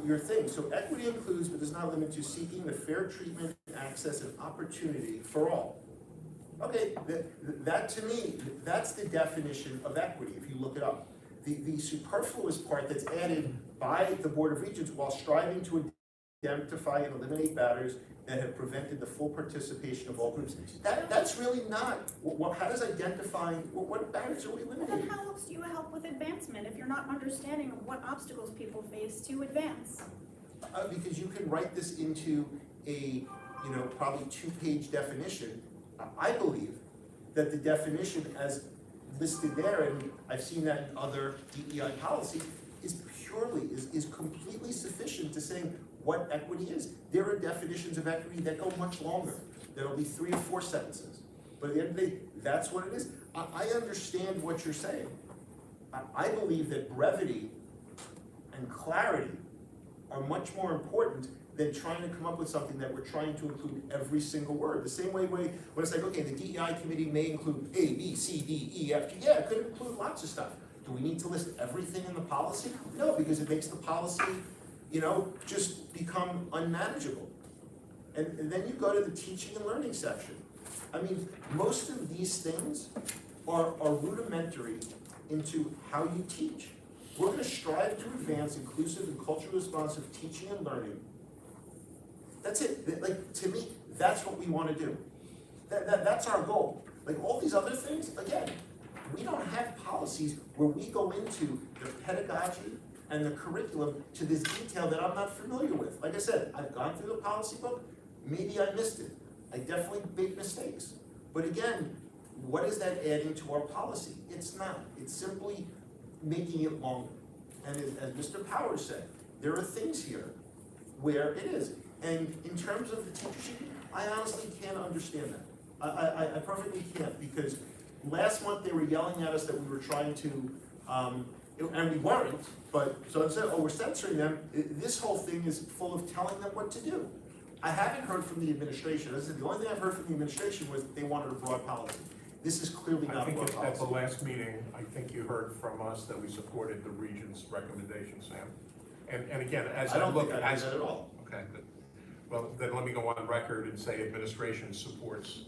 your thing. So equity includes but does not limit to seeking the fair treatment, access, and opportunity for all. Okay, that to me, that's the definition of equity, if you look it up. The superfluous part that's added by the Board of Regents while striving to identify and eliminate barriers that have prevented the full participation of all groups. That's really not, how does identifying, what barriers are we Well, eliminating? then how else do you help with advancement if you're not understanding what obstacles people face to advance? Because you can write this into a, probably 2-page definition. I believe that the definition as listed there, and I've seen that in other DEI policies, is completely sufficient to saying what equity is. There are definitions of equity that go much longer. There'll be 3 or 4 sentences. But at the end of the day, that's what it is. I understand what you're saying. I believe that brevity and clarity are much more important than trying to come up with something that we're trying to include every single word. The same way when it's like, okay, the DEI committee may include A, B, C, D, E, F, G. Yeah, it could include lots of stuff. Do we need to list everything in the policy? No, because it makes the policy, just become unmanageable. And then you go to the teaching and learning section. I mean, most of these things are rudimentary into how you teach. We're going to strive to advance inclusive and culturally responsive teaching and learning. That's it. Like, to me, that's what we want to do. That's our goal. Like, all these other things, again, we don't have policies where we go into the pedagogy and the curriculum to this detail that I'm not familiar with. Like I said, I've gone through the policy book. Maybe I missed it. I definitely made mistakes. But again, what is that adding to our policy? It's not. It's simply making it longer. And as Mr. Powers said, there are things here where it is. And in terms of the teacher sheet, I honestly can't understand that. I perfectly can't, because last month they were yelling at us that we were trying to, and we weren't, but so instead, oh, we're censoring them, this whole thing is full of telling them what to do. I haven't heard from the administration. As I said, the only thing I've heard from the administration was that they wanted a broad policy. This is clearly I not a think broad at the policy. last meeting, I think you heard from us that we supported the Regent's recommendation, Sam. And again, as I I don't look think I did that at all. Okay, good. Well, then let me go on record and say administration supports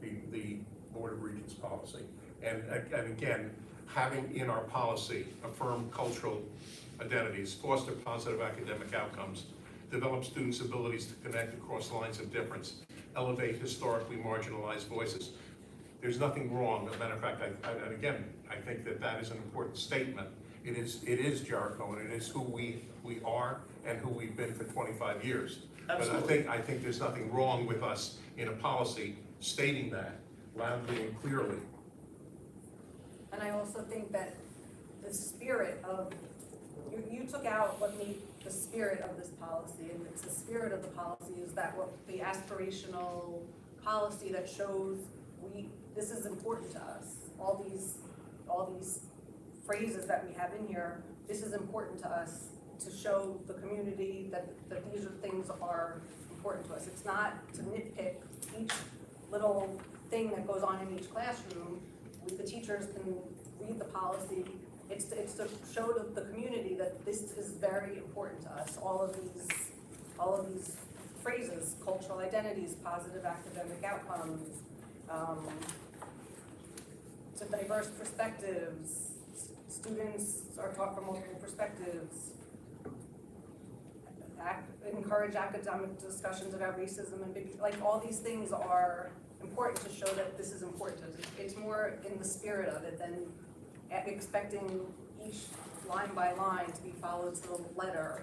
the Board of Regents policy. And again, having in our policy affirm cultural identities, foster positive academic outcomes, develop students' abilities to connect across lines of difference, elevate historically marginalized voices. There's nothing wrong. As a matter of fact, and again, I think that is an important statement. It is Jericho, and it is who we are and who we've been for 25 years. Absolutely. But I think there's nothing wrong with us in a policy stating that loudly and clearly. And I also think that the spirit of, you took out what made the spirit of this policy, and it's the spirit of the policy is that what the aspirational policy that shows this is important to us. All these phrases that we have in here, this is important to us to show the community that these things are important to us. It's not to nitpick each little thing that goes on in each classroom. The teachers can read the policy. It's to show the community that this is very important to us. All of these phrases, cultural identities, positive academic outcomes, to diverse perspectives, students are taught from multiple perspectives, encourage academic discussions about racism and like all these things are important to show that this is important to us. It's more in the spirit of it than expecting each line by line to be followed to the letter.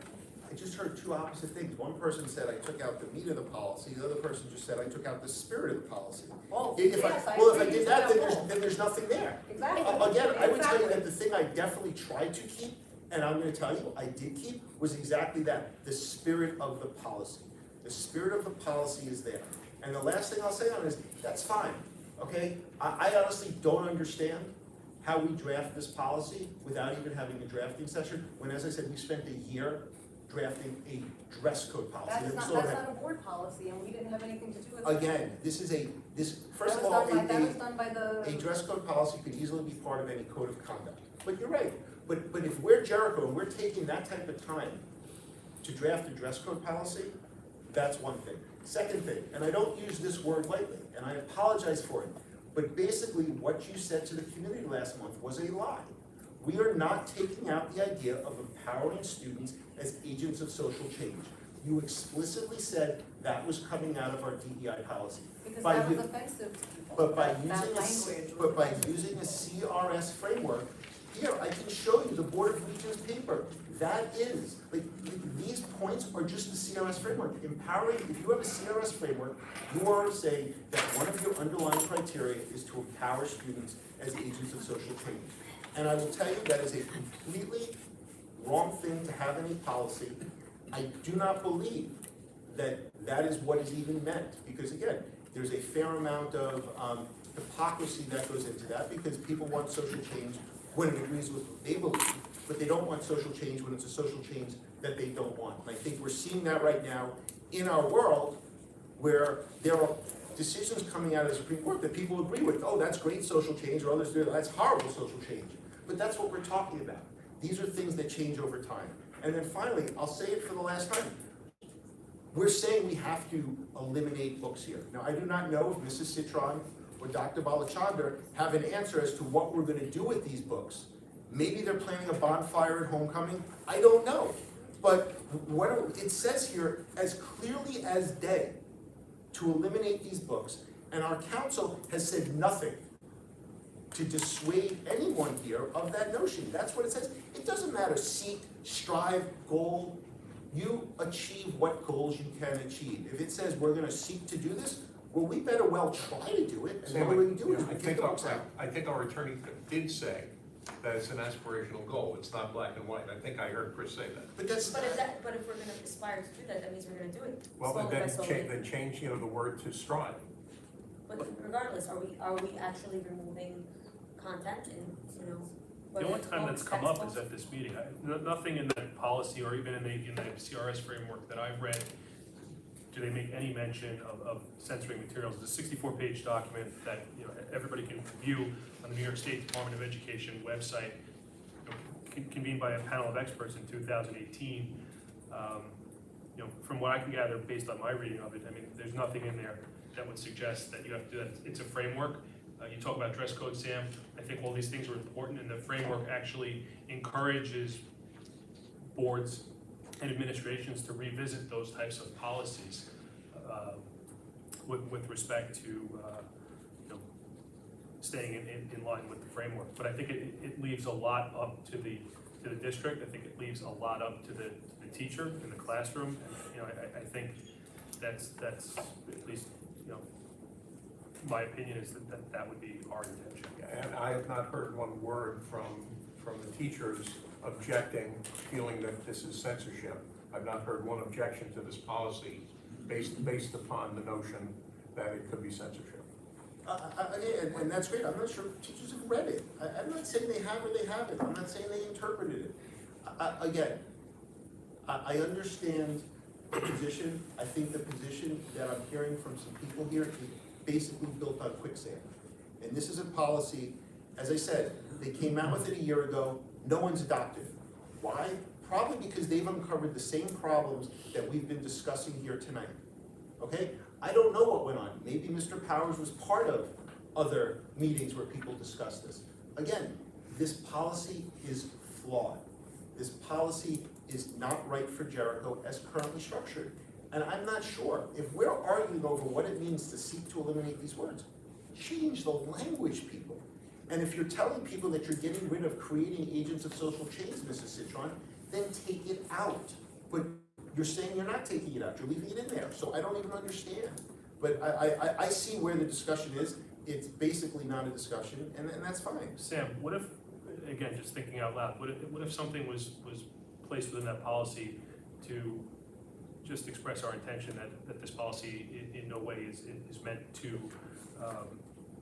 I just heard two opposite things. One person said I took out the meat of the policy, the other person just said I took out the spirit of the policy. Oh, If yes, I agree. did that, then there's nothing there. Exactly. Again, I would tell you Exactly. that the thing I definitely tried to keep, and I'm gonna tell you, I did keep, was exactly that, the spirit of the policy. The spirit of the policy is there. And the last thing I'll say on it is, that's fine, okay? I honestly don't understand how we draft this policy without even having a drafting session, when, as I said, we spent a year drafting a dress code policy. That's not a board policy, and we didn't have anything to do with it. Again, first of That all, was done by a the, dress code policy could easily be part of any code of conduct. But you're right, but if we're Jericho and we're taking that type of time to draft a dress code policy, that's one thing. Second thing, and I don't use this word lightly, and I apologize for it, but basically what you said to the community last month was a lie. We are not taking out the idea of empowering students as agents of social change. You explicitly said that was coming out of our DEI policy. because By that was you- offensive to people. But by That using language but by was- using a CRS framework, here, I can show you the Board of Regents paper. That is, these points are just the CRS framework. Empowering, if you have a CRS framework, you are saying that one of your underlying criteria is to empower students as agents of social change. And I will tell you, that is a completely wrong thing to have in a policy. I do not believe that that is what is even meant, because again, there's a fair amount of hypocrisy that goes into that, because people want social change when it agrees with what they believe, but they don't want social change when it's a social change that they don't want. And I think we're seeing that right now in our world, where there are decisions coming out of the Supreme Court that people agree with. Oh, that's great social change, or others do, that's horrible social change. But that's what we're talking about. These are things that change over time. And then finally, I'll say it for the last time. We're saying we have to eliminate books here. Now, I do not know if Mrs. Citron or Dr. Balachandra have an answer as to what we're gonna do with these books. Maybe they're planning a bonfire at homecoming, I don't know. But what it says here, as clearly as day, to eliminate these books, and our council has said nothing to dissuade anyone here of that notion. That's what it says. It doesn't matter, seek, strive, goal. You achieve what goals you can achieve. If it says we're gonna seek to do this, well, we better well try to do it, and the only way we can do it is we take the books out. I think our attorney did say that it's an aspirational goal. It's not black and white. I think I heard Chris say that. But that's, But if we're gonna aspire to do that, that means we're gonna do it Well, slowly by then slowly. change, the word to strive. But regardless, are we actually removing content and, The whether only it's time that's books, come up is textbooks? at this meeting. Nothing in that policy or even in the CRS framework that I've read, do they make any mention of censoring materials. It's a 64-page document that, everybody can view on the New York State Department of Education website, convened by a panel of experts in 2018. From what I can gather, based on my reading of it, I mean, there's nothing in there that would suggest that you have to do that. It's a framework. You talk about dress code, Sam. I think all these things are important, and the framework actually encourages boards and administrations to revisit those types of policies with respect to staying in line with the framework. But I think it leaves a lot up to the district. I think it leaves a lot up to the teacher in the classroom. And, I think that's at least my opinion is that would be our intention. And I have not heard one word from the teachers objecting, feeling that this is censorship. I've not heard one objection to this policy based upon the notion that it could be censorship. and that's great, I'm not sure if teachers have read it. I'm not saying they have or they haven't, I'm not saying they interpreted it. Again, I understand the position. I think the position that I'm hearing from some people here is basically built on quicksand. And this is a policy, as I said, they came out with it a year ago, no one's adopted it. Why? Probably because they've uncovered the same problems that we've been discussing here tonight. Okay? I don't know what went on. Maybe Mr. Powers was part of other meetings where people discussed this. Again, this policy is flawed. This policy is not right for Jericho as currently structured. And I'm not sure, if we're arguing over what it means to seek to eliminate these words, change the language, people. And if you're telling people that you're getting rid of creating agents of social change, Mrs. Citron, then take it out. But you're saying you're not taking it out, you're leaving it in there, so I don't even understand. But I see where the discussion is. It's basically not a discussion, and that's fine. Sam, what if, again, just thinking out loud, what if something was placed within that policy to just express our intention that this policy in no way is meant to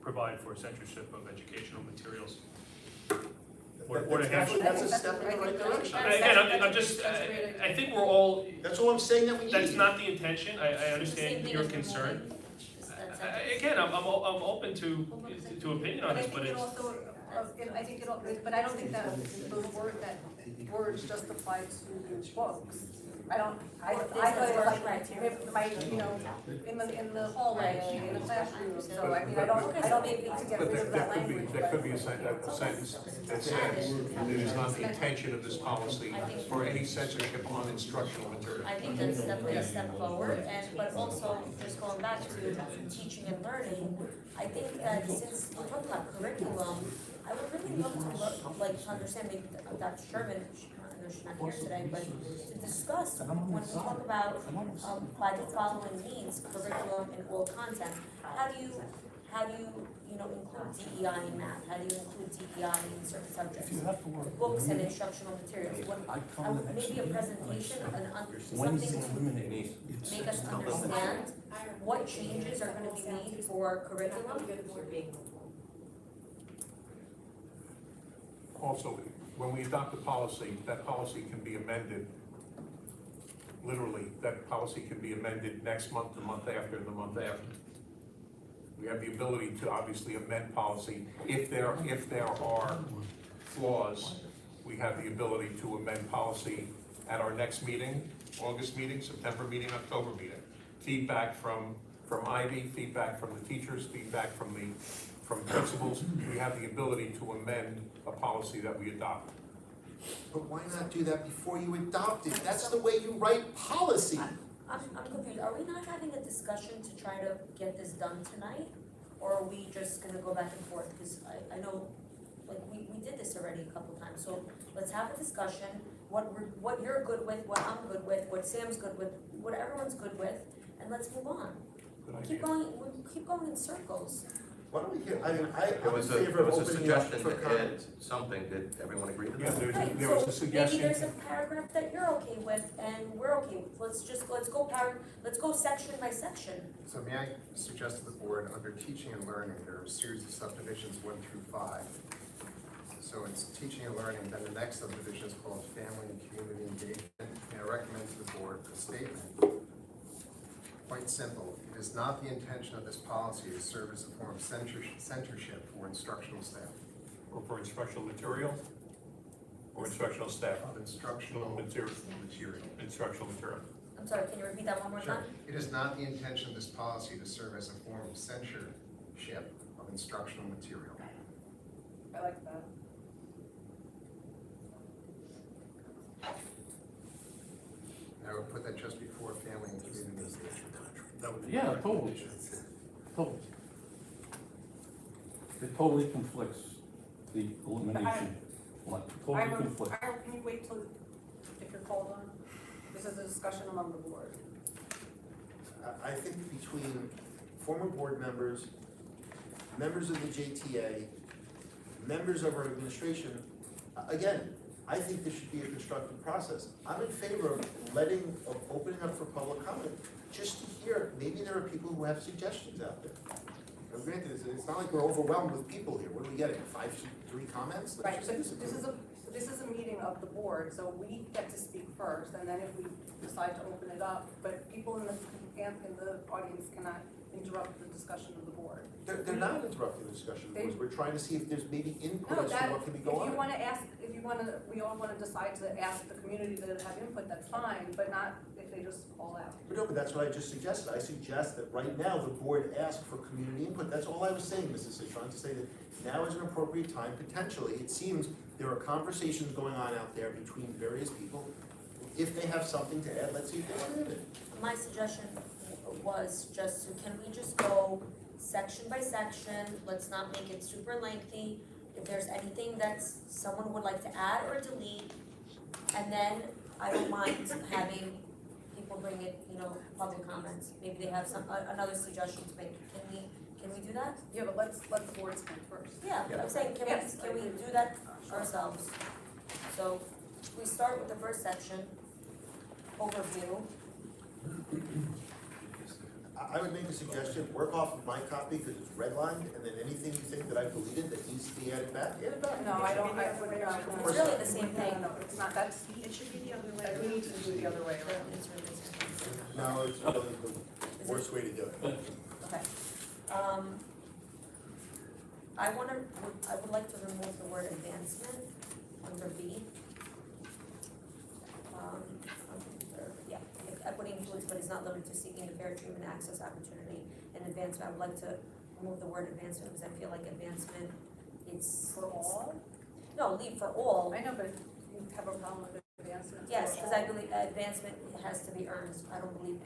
provide for censorship of educational materials? That's a step in the right direction. Again, I'm just, I think we're all, That's all I'm saying that we need. that's not the intention, I understand your concern. Again, I'm open to opinion on this, but it's. I think it all, but I don't think that words just apply to books. I thought it was like, in the hallway, in the classroom, so I mean, I don't think we need to get rid of that language. There could be a sentence that says, it is not the intention of this policy for any censorship on instructional material. I think that's definitely a step forward, but also, just going back to teaching and learning, I think that since we're talking about curriculum, I would really love to understand, maybe Dr. Sherman, I know she's not here today, but to discuss, when we talk about, by the following means, curriculum and all content, how do you include DEI in math? How do you include DEI in certain subjects? Books and instructional materials, maybe a presentation, something to make us understand what changes are gonna be made for curriculum. Also, when we adopt a policy, that policy can be amended, literally, that policy can be amended next month, the month after, and the month after. We have the ability to obviously amend policy. If there are flaws, we have the ability to amend policy at our next meeting, August meeting, September meeting, October meeting. Feedback from Ivy, feedback from the teachers, feedback from principals. We have the ability to amend a policy that we adopt. But why not do that before you adopt it? That's the way you write policy. I'm confused, are we not having a discussion to try to get this done tonight? Or are we just gonna go back and forth? Because I know, like, we did this already a couple times, so let's have a discussion, what you're good with, what I'm good with, what Sam's good with, what everyone's good with, and let's move on. Keep going in circles. Why don't we hear, I mean, There I'm in was favor of a opening up suggestion for to comment. add something, did everyone agree to Yeah, that? Right, there was a so suggestion. maybe there's a paragraph that you're okay with and we're okay with, let's go section by section. So may I suggest to the board, under teaching and learning, there are a series of subdivisions 1 through 5. So it's teaching and learning, then the next subdivision is called family and community engagement. May I recommend to the board a statement? Quite simple. It is not the intention of this policy to serve as a form of censorship for instructional staff. Or for instructional material? Or instructional staff? Of instructional Material. material. Instructional material. I'm sorry, can you repeat that one more time? It is not the intention of this policy to serve as a form of censorship of instructional material. I like that. I would put that just before family and community engagement. That would be. Yeah, totally. Totally. It totally conflicts the elimination. Totally conflicts. Can you wait till, if you're called on? This is a discussion among the board. I think between former board members, members of the JTA, members of our administration, again, I think this should be a constructive process. I'm in favor of opening up for public comment, just to hear, maybe there are people who have suggestions out there. Now, granted, it's not like we're overwhelmed with people here. What are we getting, 3 comments? Let's Right, just but listen to them. this is a meeting of the board, so we get to speak first, and then if we decide to open it up, but people in the audience cannot interrupt the discussion of the board. They're not interrupting the discussion, They- we're trying to see if there's maybe input No, as to that, what can be if going on. you wanna ask, we all wanna decide to ask the community that have input, that's fine, but not if they just call out. No, but that's what I just suggested. I suggest that right now, the board ask for community input. That's all I was saying, Mrs. Citron, to say that now is an appropriate time, potentially. It seems there are conversations going on out there between various people. If they have something to add, let's see if they want to add it. My suggestion was just to, can we just go section by section, let's not make it super lengthy. If there's anything that someone would like to add or delete, and then I don't mind having people bring it, public comments. Maybe they have another suggestion to make. Can we do that? Yeah, but let's let the board speak first. Yeah, I'm saying, Yes, can we do that ourselves? So, we start with the first section, overview. I would make a suggestion, work off of my copy because it's redlined, and then anything you think that I deleted that needs to be added back, add it back. No, I don't, It's really the same thing. No, it's not, that's, It should be the other way. we need to do it the other way around. It's really the same thing. No, it's really the worst way to do it. Okay. I would like to remove the word advancement under B. Yeah, if equity includes but is not limited to seeking a fair treatment, access, opportunity, and advancement, I would like to remove the word advancement because I feel like advancement is. For all? No, leave for all. I know, but you have a problem with advancement. Yes, because I believe advancement has to be earned. I don't believe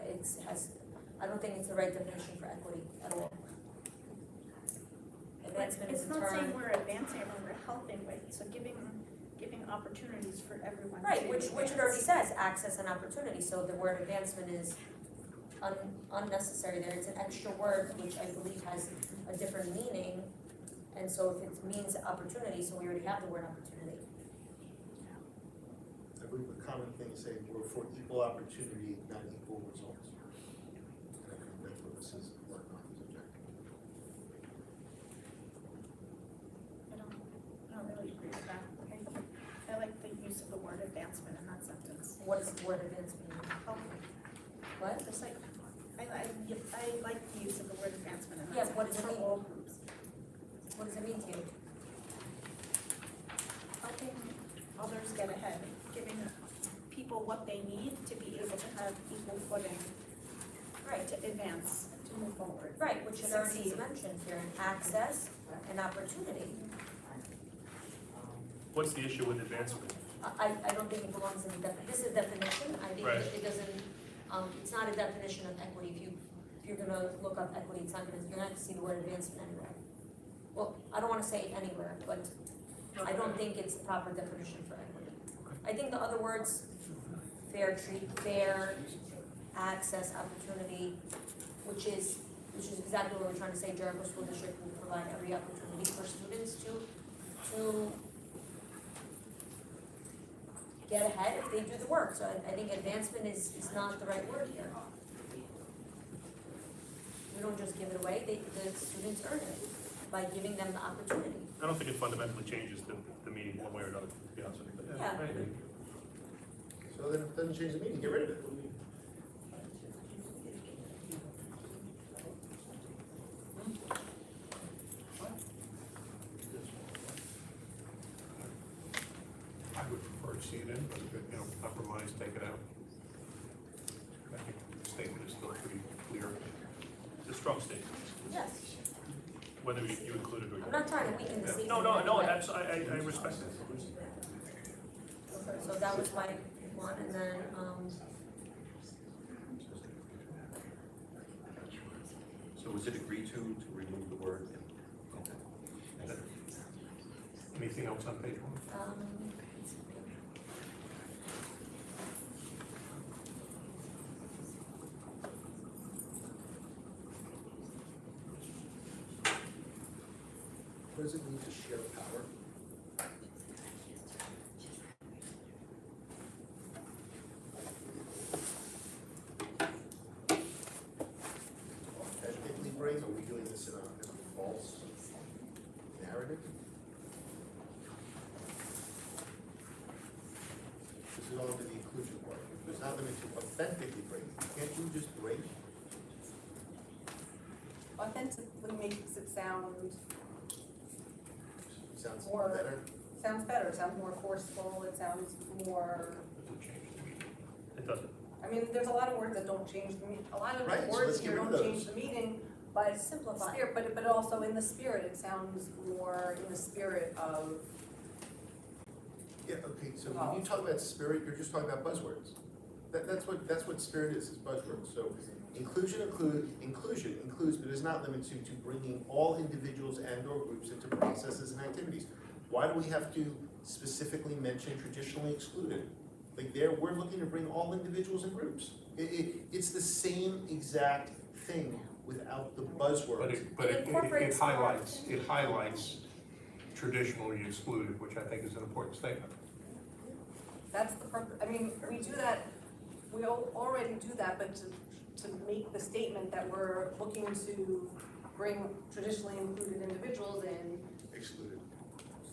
I don't think it's the right definition for equity at all. Advancement is It's in not saying turn. we're advancing, we're helping with, so giving opportunities for everyone. Right, to which it advance. already says, access and opportunity, so the word advancement is unnecessary there. It's an extra word which I believe has a different meaning. And so if it means opportunity, so we already have the word opportunity. I believe the common thing is saying we're for equal opportunity, not equal results. I think that's what this is working on, this objective. I don't really agree with that. I like the use of the word advancement in that sentence. What does the word advancement mean? Okay. What? Just like, I like the use of the word advancement in that Yeah, sentence. what does it for mean? all groups. What does it mean to you? Helping others get ahead, giving people what they need to be able to have equal footing, Right. to advance, to move forward. Right, which is already Succeed. mentioned here, access and opportunity. What's the issue with advancement? I don't think it belongs in the this is a definition, I think Right. it doesn't, it's not a definition of equity. If you're gonna look up equity, you're not gonna see the word advancement anywhere. Well, I don't wanna say anywhere, but I don't think it's the proper definition for equity. I think the other words, fair access, opportunity, which is exactly what we're trying to say, Jericho School District will provide provide every opportunity for students to get ahead if they do the work. So I think advancement is not the right word here. We don't just give it away, the students earn it by giving them the opportunity. I don't think it fundamentally changes the meeting one way or another, to be honest with you. But Yeah. I agree. So then it doesn't change the meaning, get rid of it. I would prefer to see it in, but, you know, compromise, take it out. I think the statement is still pretty clear. It's a strong statement, Yes, whether you include it or you. I'm not trying to weaken the statement. No, in any way. I respect that. So that was my one, and then, So was it agreed to remove the word? Okay. Anything else on page one? What does it mean to share power? Ethnically bring, are we doing this in a false narrative? This is all under the inclusion part. It's not limited to authentically bring. Can't you just bring? Authentically makes it sound Sounds More- better. better, it sounds more forceful, it sounds more, Does it change the meaning? It doesn't. I mean, there's a lot of words that don't change the meaning, a lot of Right, the so words let's get here rid of don't change those. the meaning, but Simplify. but also in the spirit, it sounds more in the spirit of, Yeah, okay, so when you talk about spirit, you're just talking about buzzwords. That's what spirit is buzzwords. So inclusion includes, but is not limited to bringing all individuals and or groups into processes and activities. Why do we have to specifically mention traditionally excluded? Like there, we're looking to bring all individuals and groups. It's the same exact thing without the buzzwords. But It incorporates it highlights traditionally excluded, which I think is an important statement. that's the purpose, I mean, we do that, we already do that, but to make the statement that we're looking to bring traditionally included individuals in, Excluded.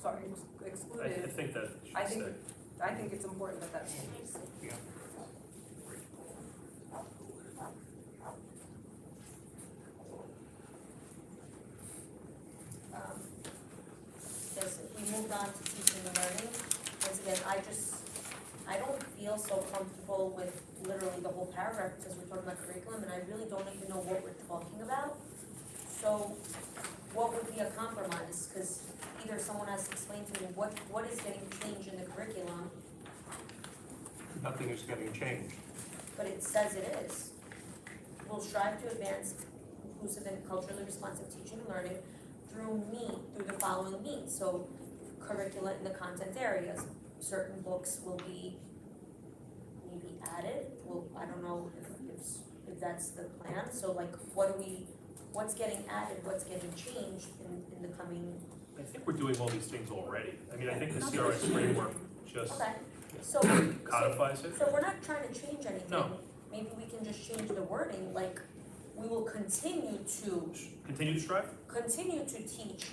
sorry, I excluded, think that I should think, stay. I think it's important that that's. Yeah. Yes, if we moved on to teaching and learning, once again, I don't feel so comfortable with literally the whole paragraph because we're talking about curriculum and I really don't even know what we're talking about. So what would be a compromise? Because either someone has to explain to me what is getting changed in the curriculum, Nothing is getting changed. but it says it is. We'll strive to advance inclusive and culturally responsive teaching and learning through the following means. So curricula in the content areas, certain books will be maybe added, well, I don't know if that's the plan, so like what's getting added, what's getting changed in the coming, I think we're doing all these things already. I mean, I think the CRS framework just okay, so. codifies it. So we're not trying to change anything. No. Maybe we can just change the wording, like, we will continue to Continue to strive? teach.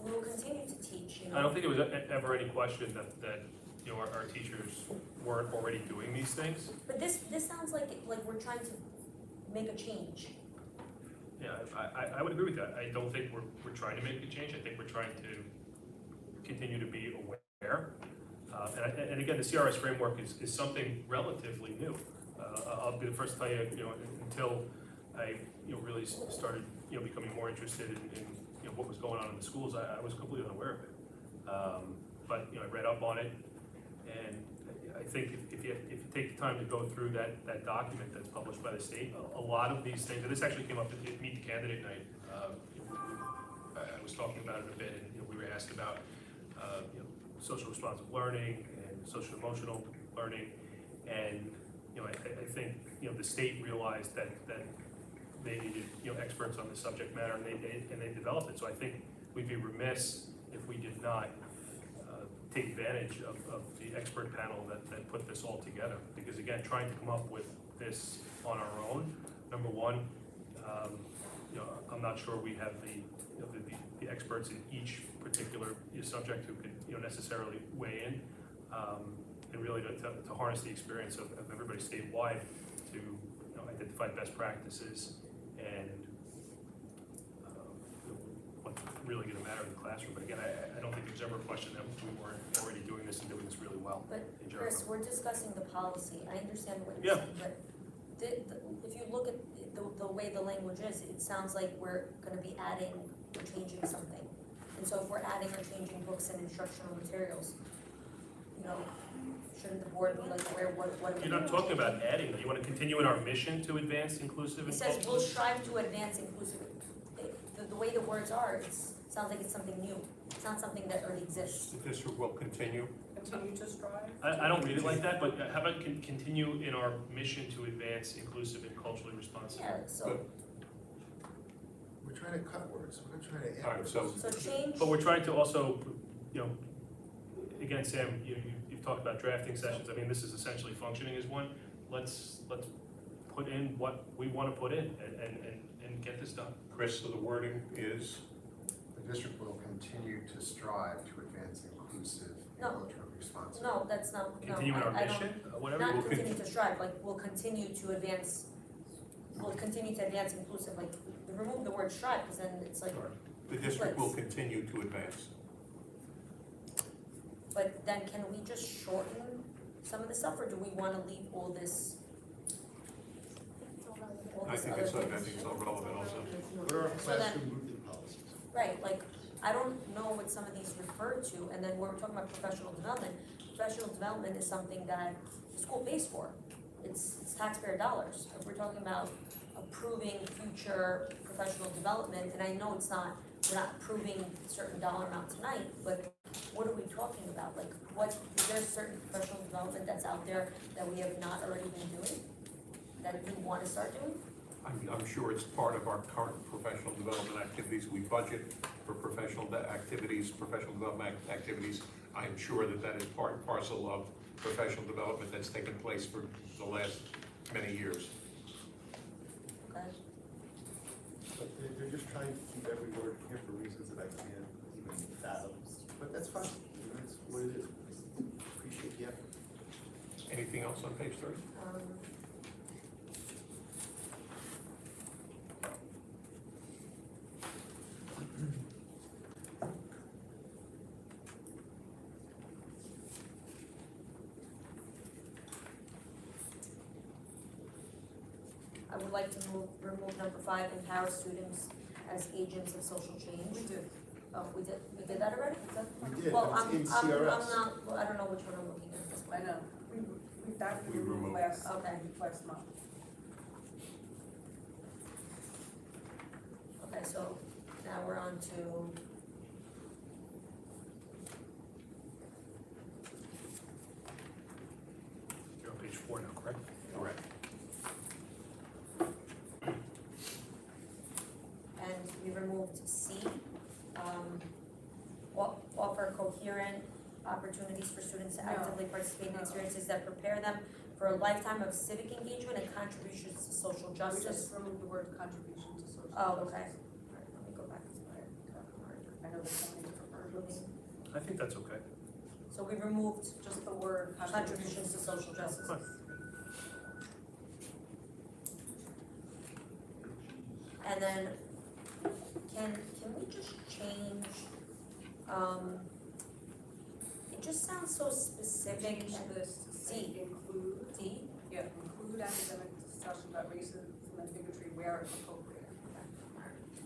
We will continue to teach, you know. I don't think there was ever any question that you know, our teachers weren't already doing these things. But this sounds like we're trying to make a change. Yeah, I would agree with that. I don't think we're trying to make a change. I think we're trying to continue to be aware. And again, the CRS framework is something relatively new. I'll be the first to tell you, you know, until I, you know, really started, you know, becoming more interested in you know, what was going on in the schools, I was completely unaware of it. But, you know, I read up on it, and I think if you take the time to go through that document that's published by the state, a lot of these things, and this actually came up at Meet the Candidate Night. I was talking about it a bit, and, you know, we were asked about, you know, social responsive learning and social emotional learning, and, you know, I think, you know, the state realized that they needed, experts on the subject matter, and they developed it. So I think we'd be remiss if we did not take advantage of the expert panel that put this all together. Because again, trying to come up with this on our own, number one, I'm not sure we have the experts in each particular subject who could necessarily weigh in, and really to harness the experience of everybody statewide to identify best practices and what's really going to matter in the classroom. But again, I don't think there's ever a question that we weren't already doing this and doing this really well. But in Jericho. Chris, we're discussing the policy, I understand what you're saying, but if you look at the way the language is, it sounds like we're gonna be adding or changing something. And so if we're adding or changing books and instructional materials, shouldn't the board be like aware what are we You're not talking about adding, you want to continue in our mission to advance inclusive and It says cultural? we'll strive to advance inclusive. The way the words are, it sounds like it's something new. It's not something that already exists. The district will continue. Continue to strive. I don't read it like that, but how about continue in our mission to advance inclusive and culturally responsive? Yeah, so, We're trying to cut words, we're not trying to add All right, words. so so change, But we're trying to also, again, Sam, you've talked about drafting sessions. I mean, this is essentially functioning as one. Let's put in what we want to put in and get this done. Chris, so the wording is, The district will continue to strive to advance inclusive and No. culturally responsive. no, that's not, no, Continue in our I don't. mission, whatever. Not We'll continue to strive, like, we'll continue to advance inclusive, like, remove the word strive, because then it's like, the district will continue to advance. but then can we just shorten some of the stuff, or do we wanna leave all this? I think it's all relevant also. What are our So then- classroom movement policies? Right, like, I don't know what some of these refer to, and then we're talking about professional development. Professional development is something that the school pays for. It's taxpayer dollars. If we're talking about approving future professional development, and I know we're not approving a certain dollar amount tonight, but what are we talking about? Like, is there certain professional development that's out there that we have not already been doing? That we wanna start doing? I'm sure it's part of our current professional development activities. We budget for professional development activities. I'm sure that is part and parcel of professional development that's taken place for the last many years. Okay. But they're just trying to keep every word here for reasons that I can't even fathom. But that's fine, that's what it is. Appreciate the effort. Anything else on page 30? I would like to remove number 5, empower students as agents of social change. We did. Oh, we did that already? We did, Well, but I'm it's in CRS. not, well, I don't know which one I'm looking at this I point. know. That We we removed removed. last Okay. month. Okay, so now we're on to. You're on page 4 now, correct? Correct. And we removed C, offer coherent opportunities for students to actively participate in experiences that prepare them for a lifetime of civic engagement and contributions to social We justice. just removed the word contribution to social. Oh, justice. okay. All right, let me go back to my. I know there's so many different versions. I think that's okay. So we removed Just the word contributions to social justice. Fine. And then, can we just change, it just sounds so specific Change and this to say D. include, D. include academic discussion about racism and bigotry where appropriate.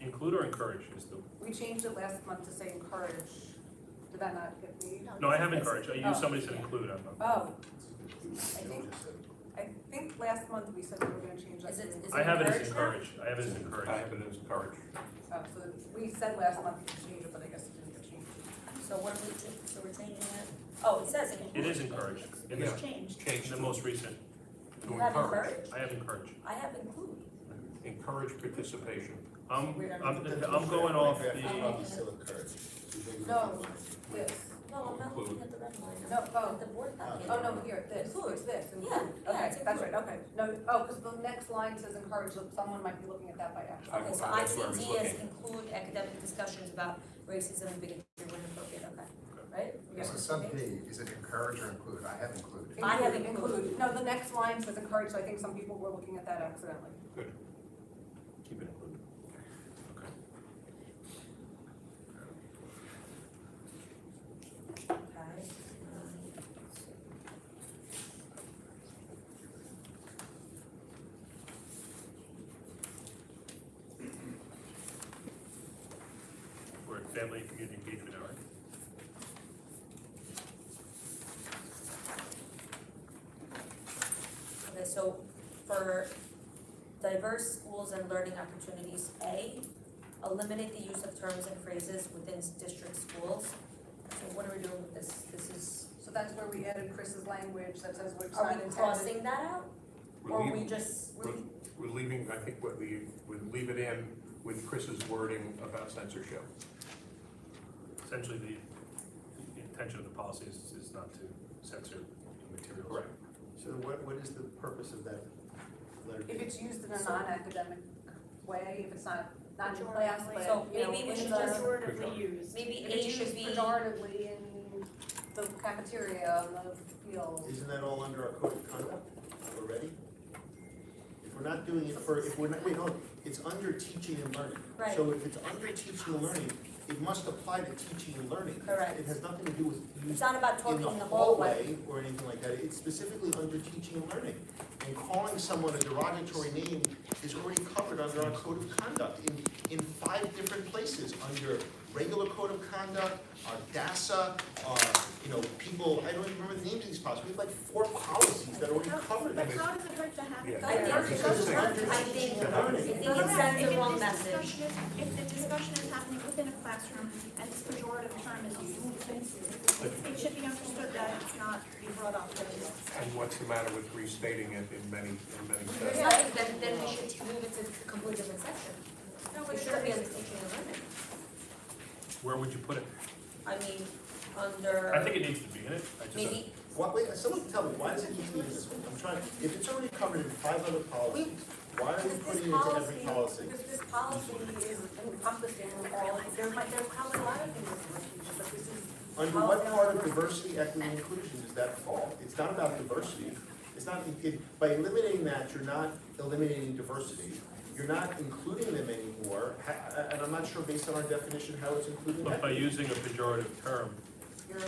Include or encourage is the, We changed it last month to say encourage. Did that not get me? no, I have encourage. I used somebody said include. Oh, Joe just said it. I think last month we said we were gonna change that. Is it- to- is I have it as encourage encourage. I have it as encourage. I have it as encouraged. So we said last month to change it, but I guess it didn't get changed. So what are we, so we're changing it? Oh, it says include. It is encouraged. In Yeah. the, Changed. Change in the most recent, to You have encourage. encourage? I have encourage. I have include. encourage participation. I'm going off Probably the, still occurs. No, this. No, I'm not looking at the red line. No, oh. The board packet. Oh, no, here, this, it's this. Yeah, Okay, it's that's included. right, okay. No, oh, because the next line says encourage, so someone might be looking at that by accident. Okay, so That's where I was ICT is looking. include academic discussions about racism and bigotry when appropriate, okay, right? So sub D, is it encourage or include? I have included. I have included. No, the next line says encourage, so I think some people were looking at that accidentally. keep it included. Okay. We're at family and community engagement hour. Okay, so for diverse schools and learning opportunities, A, eliminate the use of terms and phrases within district schools. So what are we doing with this? This is, So that's where we added Chris's language that says which are side we intended. crossing that out? Or we leaving- just, We're leaving, I think, what we leave it in with Chris's wording about censorship. Essentially, the intention of the policy is not to censor materials. Correct. So what is the purpose of that letter? If it's used in a non-academic way, if it's not in class, but, So you know, maybe we in should the- just Pejoratively used. maybe If A it's should used be, pejoratively in the cafeteria, on the field. Isn't that all under our code of conduct already? If we're not doing it for, if we're not, wait, hold on, it's under teaching and learning. Right. So if it's under teaching and learning, it must apply to teaching and learning. Correct. It has nothing to do with it's use not about in talking the in the hallway. hallway or anything like that. It's specifically under teaching and learning. And calling someone a derogatory name is already covered under our code of conduct in 5 different places, under regular code of conduct, our DASA, people, I don't even remember the names of these policies. We have like 4 policies that already cover But this. how does it hurt to have it? Yeah. I think, I was just gonna say- I think it sends the wrong message. If the discussion is happening within a classroom and this pejorative term is used, it should be understood that it's not be brought up. And what's the matter with restating it in many There's settings? nothing, then we should move it to a completely different section. No, It shouldn't be under teaching and learning. Where would you put it? I mean, under. I think it needs to be in it. I just, Maybe, Wait, someone tell me, why does it need to be in this one? I'm trying, if it's already covered in 5 other policies, why are we Because putting this it into every policy, policy? because this policy is encompassing all, there's probably a lot of things in this, but this is. Under what part of diversity, equity, and inclusion does that fall? It's not about diversity. It's not, by eliminating that, you're not eliminating diversity. You're not including them anymore, and I'm not sure based on our definition how it's including but by equity. using a pejorative term,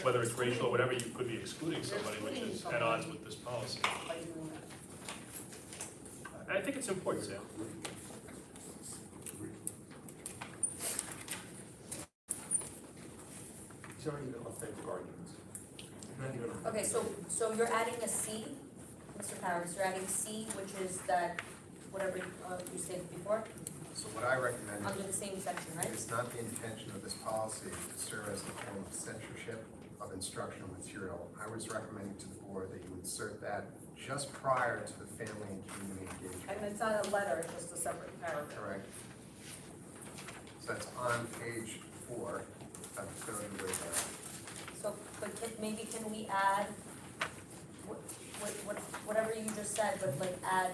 whether it's racial or whatever, you could be excluding somebody, which is at odds with this policy. By doing that. I think it's important, Sam. These aren't even authentic arguments. Not even authentic. okay, so you're adding a C, Mr. Powers, you're adding C, which is that, whatever you stated before, So what I recommend under the same section, right? is not the intention of this policy to serve as a form of censorship of instructional material. I was recommending to the board that you insert that just prior to the family and community engagement. And it's not a letter, it's just a separate paragraph. Correct. So that's on page 4 of the code of the So, but maybe can we add, whatever you just said, but like add,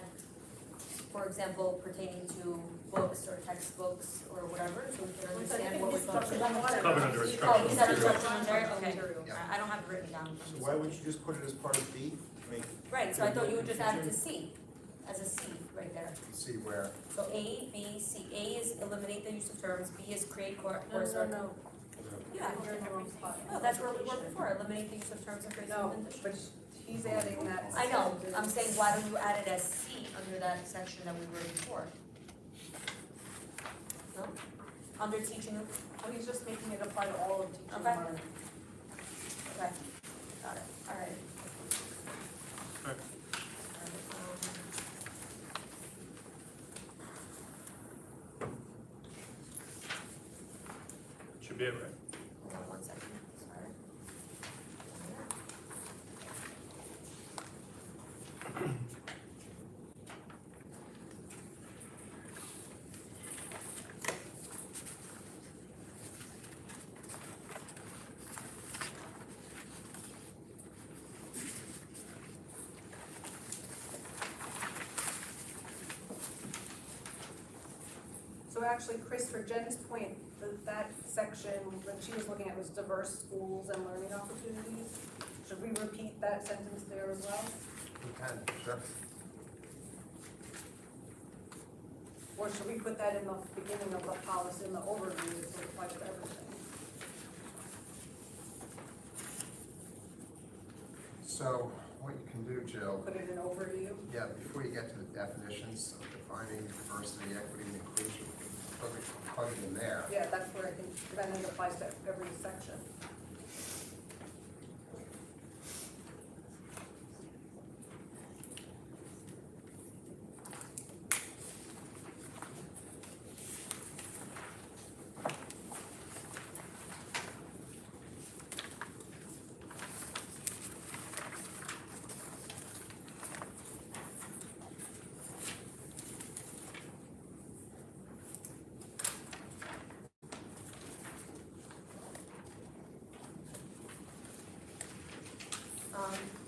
for example, pertaining to books or textbooks or whatever, so we can understand what we're talking about. It's covered under Oh, instructional is that materials. instructional material? Okay, Materials. I don't have it written down. So why would you just put it as part of B? Right, so I thought you would just add it to C, as a C, right there. See where, So A, B, C, A is eliminate the use of terms, B is create No, coursework. Yeah, You're in the wrong spot. no, that's where we were before, eliminate the use of terms and phrases No, within district. but he's adding that. I know, I'm saying, why don't you add it as C under that section that we were before? No? Under teaching, Oh, he's just making it apply to all of teaching and Okay. learning. okay, got it, all right. Alright. Should be it, right? Hold on one second, sorry. So actually, Chris, for Jen's point, that section that she was looking at was diverse schools and learning opportunities. Should we repeat that sentence there as well? We can, sure. Or should we put that in the beginning of the policy, in the overview, so it applies to everything? So what you can do, Jill, Put it in overview? yeah, before you get to the definitions of defining diversity, equity, and inclusion, plug it in there. Yeah, that's where I think, then it applies to every section.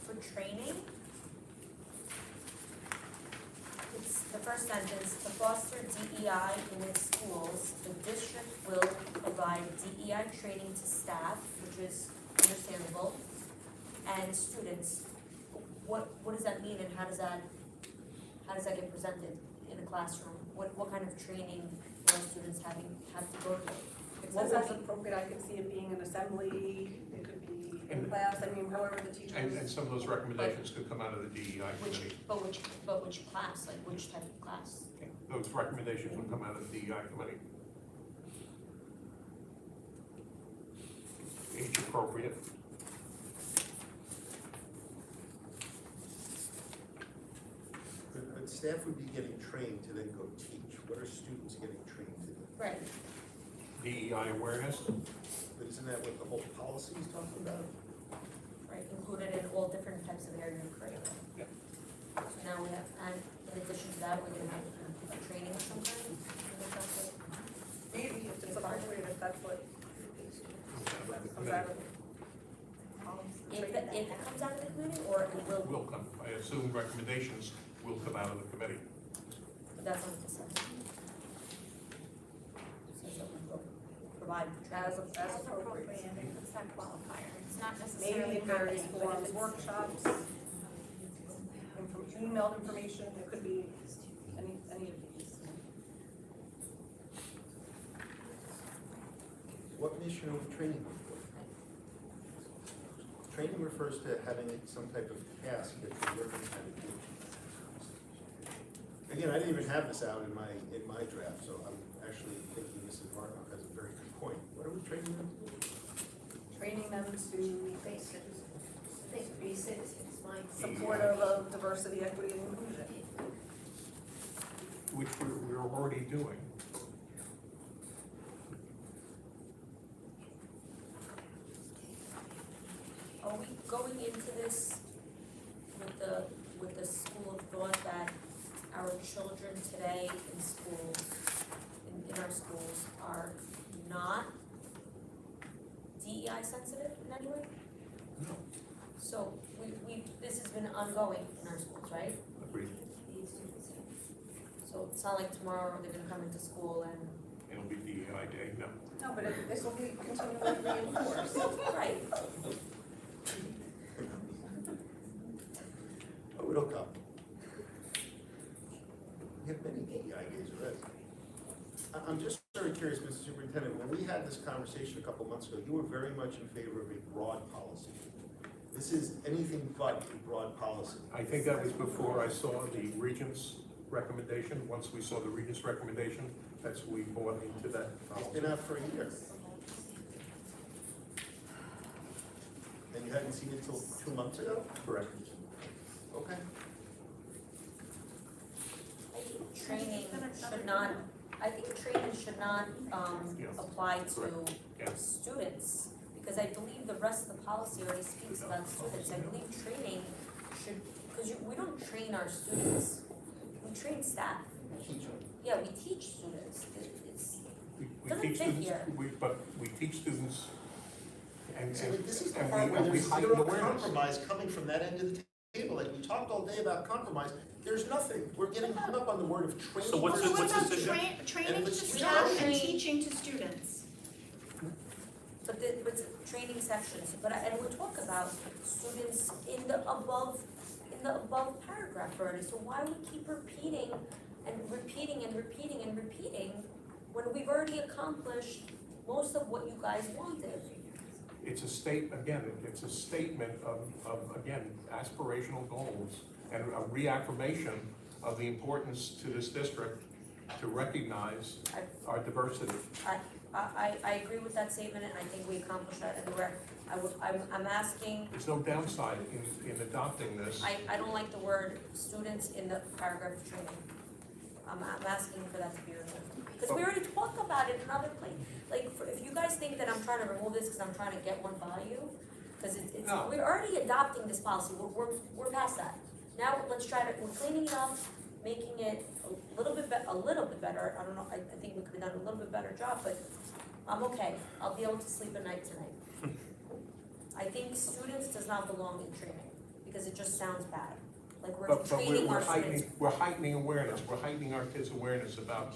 For training, it's the first sentence, to foster DEI in its schools, the district will provide DEI training to staff, which is understandable, and students. What does that mean, and how does that get presented in a classroom? What kind of training will our students have to go through? It says as appropriate, I could see it being an assembly, it could be in class, I mean, however the teachers. And some of those recommendations could come out of the DEI committee. Which class, like which type of class? Those recommendations would come out of the DEI committee. Age appropriate. But staff would be getting trained to then go teach. What are students getting trained to do? Right. DEI awareness. But isn't that what the whole policy is talking about? Right, included in all different types of areas of curriculum. Yeah. So now we have, and in addition to that, we're gonna have a training of some kind? Maybe if it's appropriate, if that's what. comes out of it. If it comes out of the committee, or it will, Will come, I assume recommendations will come out of the committee. but that's not what this says. It says that we will provide As training. appropriate. It's not qualifier, it's not Maybe necessarily in various happening, but forums, if it's. workshops, emailed information, it could be any of these. What mission are we training them for? Training refers to having some type of task that you're learning how to do. Again, I didn't even have this out in my draft, so I'm actually thinking Mrs. Martinoff has a very good point. What are we training them to do? Training them to Basics, supportive of diversity, equity, and inclusion. Which we're already doing. Are we going into this with the school of thought that our children today in schools, in our schools, are not DEI sensitive in any way? No. So this has been ongoing in our schools, right? Agreed. So it's not like tomorrow they're gonna come into school and. It'll be DEI day, no. No, but this will be continually reinforced. Right. Oh, it'll come. We have many DEI days already. I'm just very curious, Mr. Superintendent, when we had this conversation a couple months ago, you were very much in favor of a broad policy. This is anything but a broad policy. I think that was before I saw the Regents' recommendation. Once we saw the Regents' recommendation, that's what we bought into that It's policy. been out for a year. And you hadn't seen it till 2 months ago? Correct. Okay. Training should not, I think training should not, Yes. apply to Correct. Yes. students, because I believe the rest of the policy already speaks about students. I believe training should, because we don't train our students, we train staff. Yeah, we teach students. It's, We doesn't teach fit students, here. but we teach students and See, this is the and part where we there's heighten zero awareness. compromise coming from that end of the table, like we talked talked all day about compromise, there's nothing. We're getting hung up on the word of training. So what's So the- what what's about the decision? training And to it's staff and training. teaching to students? But training sections, and we'll talk about students in the above paragraph already, so why we keep repeating and repeating and repeating and repeating when we've already accomplished most of what you guys wanted? It's a it's a statement of, again, aspirational goals and a reaffirmation of the importance to this district to recognize our diversity. I agree with that statement, and I think we accomplished that, and I'm asking, There's no downside in adopting this. I don't like the word students in the paragraph of training. I'm asking for that to be removed, because we already talked about it in other places. Like, if you guys think that I'm trying to remove this because I'm trying to get one value, because it's, No. we're already adopting this policy, we're past that. Now, let's try to, we're cleaning it up, making it a little bit better, I don't know, I think we could have done a little bit better job, but I'm okay, I'll be able to sleep at night tonight. I think students does not belong in training, because it just sounds bad, like we're But training our heightening, students. we're heightening awareness, we're heightening our kids' awareness about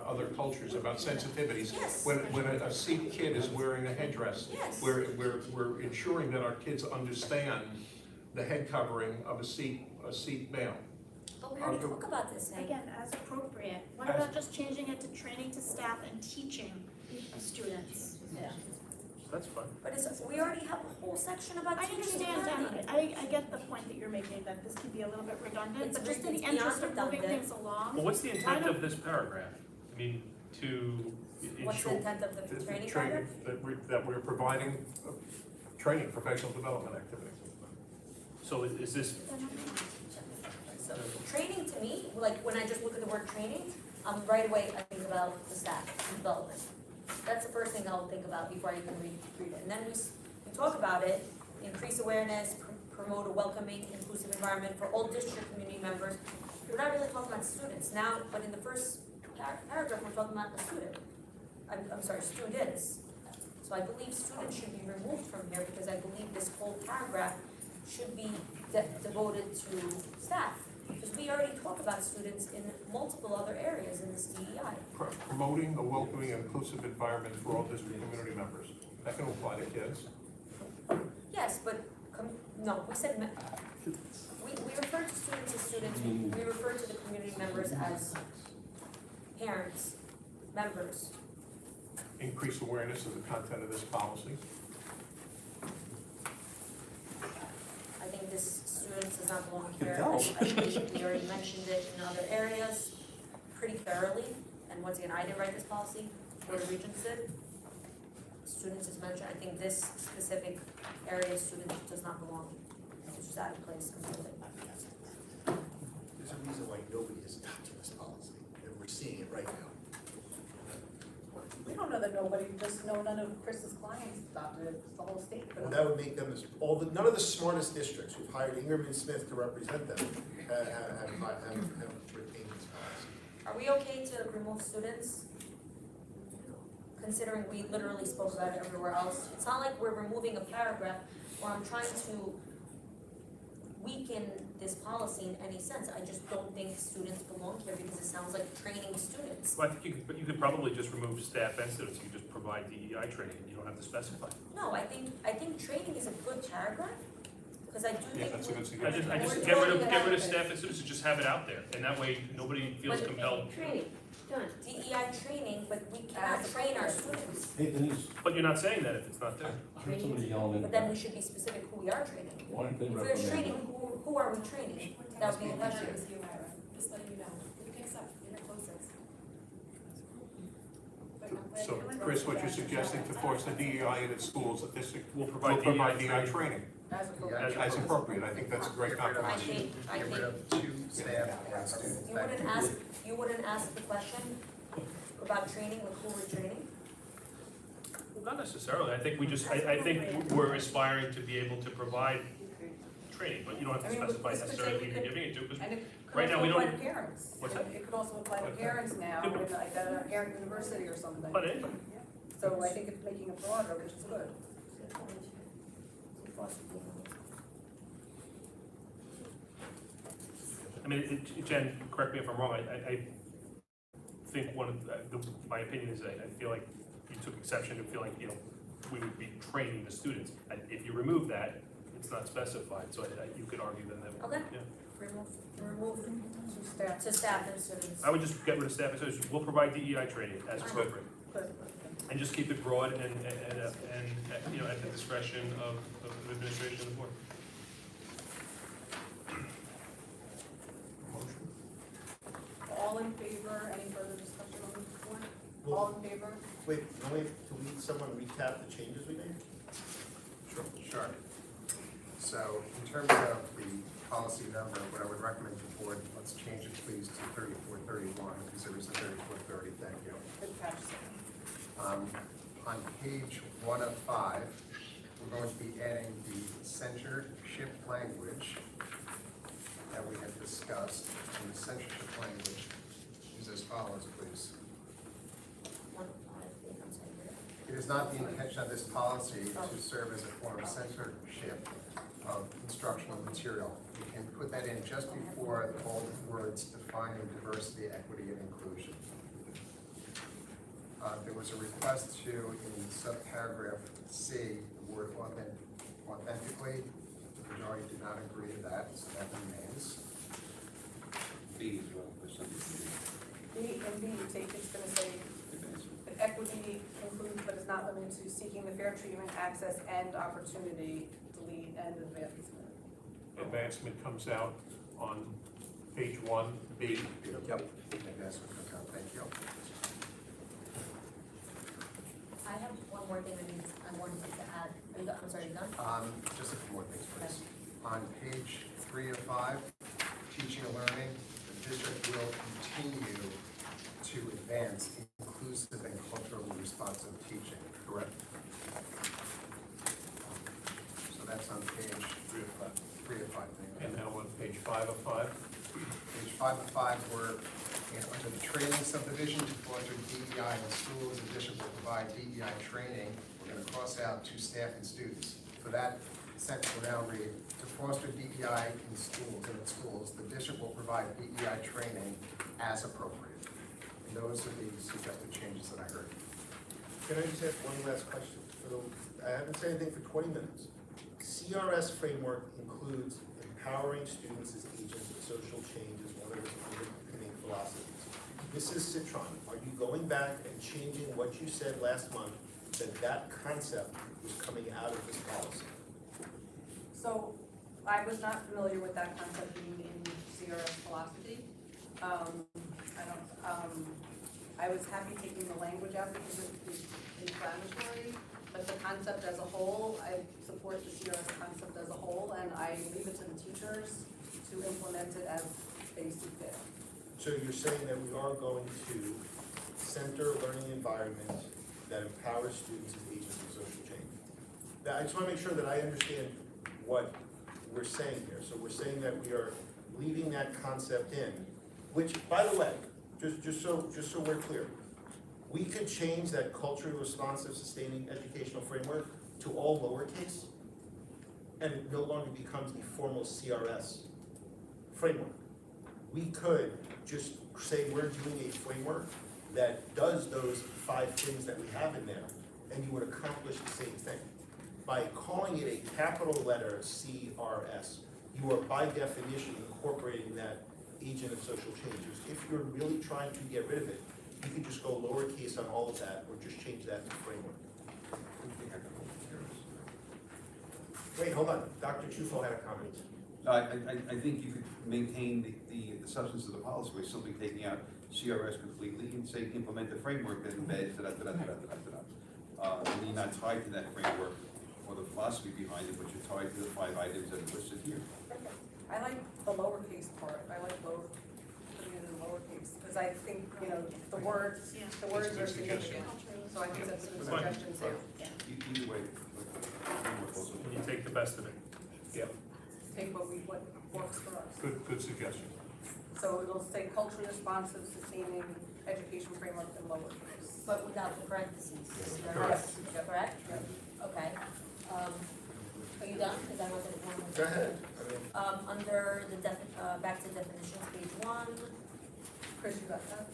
other cultures, about sensitivities. Yes. When a Sikh kid is wearing a headdress, Yes. we're ensuring that our kids understand the head covering of a Sikh male. But we already talked about this, Hank. Again, as appropriate. What As- about just changing it to training to staff and teaching students? That's fine. But we already have a whole section about I teaching understand, and Jen, learning. I get the point that you're making, that this can be a little bit redundant, It's but just in it's the interest of beyond moving redundant. things along. Well, what's the intent don't- of this paragraph? I mean, to What's the ensure, intent of the The training training program? that we're providing, training, professional development activities. so is this, So, training to me, like, when I just look at the word training, right away, I think about the staff and development. That's the first thing I'll think about before I even read it. And then we talk about it, increase awareness, promote a welcoming, inclusive environment for all district community members. We're not really talking about students now, but in the first paragraph, we're talking about the student. I'm sorry, students. So I believe students should be removed from here, because I believe this whole paragraph should be devoted to staff. Because we already talk about students in multiple other areas in this DEI. Promoting a welcoming and inclusive environment for all district community members. That can apply to kids. Yes, but, no, we said, we refer to students as students, we refer to the community members as parents, members. Increase awareness of the content of this policy. I think this students does not belong here. I think we already mentioned it in other areas pretty thoroughly. And once again, I didn't write this policy, Board of Regents did. Students is mentioned, I think this specific area, students does not belong. It's just out of place completely. There's a reason why nobody has adopted this policy, and we're seeing it right now. We don't know that nobody, just know none of Chris's clients adopted it, it's the whole state. Well, that would make them, none of the smartest districts who've hired Ingram and Smith to represent them have retained this policy. Are we okay to remove students? Considering we literally spoke about it everywhere else. It's not like we're removing a paragraph or I'm trying to weaken this policy in any sense. I just don't think students belong here because it sounds like training students. well, I think you could probably just remove staff and students, you could just provide DEI training, you don't have to specify. No, I think training is a good paragraph, because I do Yeah, think. that's a good I suggestion. just get rid of staff and students and just have it out there, and that way nobody feels But- compelled. Training, done. DEI training, but we cannot train our students. Hey Denise, But you're not saying that if it's not there. I heard somebody yelling in But the then we back. should be specific who we are training. Why don't they If we're recommend? training, who are we training? That would be the question. Just letting you know, we can accept in the closest. So, Chris, what you're suggesting to force the DEI in its schools, that this We'll will provide provide DEI DEI training. training As appropriate. as appropriate. I think that's a great I compromise. think, Get rid of two staff and students. you wouldn't ask the question about training, like who we're training? Well, not necessarily, I think we just, I think we're aspiring to be able to provide training, but you don't have to specify necessarily who you're giving it to, because And it could right now also we apply don't. to parents. What's that? It could also apply to parents now, Could be. with like a parent university or something. But anyway, So I think it's making it broader, which is good. mean, Jen, correct me if I'm wrong, I think one of my opinion is I feel like you took exception to feel like, you know, we would be training the students. And if you remove that, it's not specified, so you could argue then that. Okay. Yeah. Remove to staff and students. I would just get rid of staff and students. We'll provide DEI training as appropriate. And just keep it broad and you know, at the discretion of the administration of the board. All in favor, any further discussion on this point? All in favor? Wait, can we someone recap the changes we made? Sure. So in terms of the policy number, what I would recommend to the board, let's change it please to 3431, because there is a 3430, thank you. Good catch. On page 1 of 5, we're going to be adding the censorship language that we had discussed. And the censorship language is as follows, please. It is not the intention of this policy to serve as a form of censorship of instructional material. You can put that in just before the bold words defining diversity, equity, and inclusion. There was a request to, in subparagraph C, the word authentically. The majority did not agree to that, so that remains. B as well, for some reason. B and B, you take, it's gonna say, that equity includes but is not limited to seeking the fair treatment, access, and opportunity, delete, and advancement. Advancement comes out on page 1B. Yep. Advancement comes out, thank you. I have one more thing I wanted to add. I'm sorry, you done? Just a few more things, please. On page 3 of 5, teaching and learning, the district will continue to advance inclusive and culturally responsive teaching, correct? So that's on page 3 of 5. 3 of 5, thank you. And now on page 5 of 5. Page 5 of 5, we're under the training subdivision to foster DEI in schools. The district will provide DEI training. We're going to cross out to staff and students. For that sentence will now read, to foster DEI in schools, the district will provide DEI training as appropriate. And those are the suggested changes that I heard. Can I just ask one last question? I haven't said anything for 20 minutes. CRS framework includes empowering students as agents of social change as one of its underpinning philosophies. Mrs. Citron, are you going back and changing what you said last month that concept was coming out of this policy? So I was not familiar with that concept being in CRS philosophy. I was happy taking the language out because it was inflammatory, but the concept as a whole, I support the CRS concept as a whole, and I leave it to the teachers to implement it as they see fit. So you're saying that we are going to center a learning environment that empowers students as agents of social change. Now, I just want to make sure that I understand what we're saying here. So we're saying that we are leaving that concept in, which, by the way, just so we're clear, we could change that culturally responsive sustaining educational framework to all lowercase, and it no longer becomes the formal CRS framework. We could just say we're doing a framework that does those 5 things that we have in there, and you would accomplish the same thing. By calling it a capital letter CRS, you are by definition incorporating that agent of social changes. If you're really trying to get rid of it, you could just go lowercase on all of that, or just change that to framework. Wait, hold on. Dr. Chufo had a comment. I think you could maintain the substance of the policy by simply taking out CRS completely and say implement the framework that embeds and you're not tied to that framework or the philosophy behind it, but you're tied to the 5 items that are listed here. I like the lowercase part. I like putting it in lowercase because I think, you know, the words are significant. So I think that's a good suggestion too. Either way. When you take the best of it. Yep. Take what works for us. Good suggestion. So it'll say culturally responsive, sustaining education framework in lowercase. But without the parentheses. Is that Correct. right? Correct? Okay. Are you done? Because I wasn't one. Go ahead. I mean, Under the back to definitions, page 1, Chris, you got that?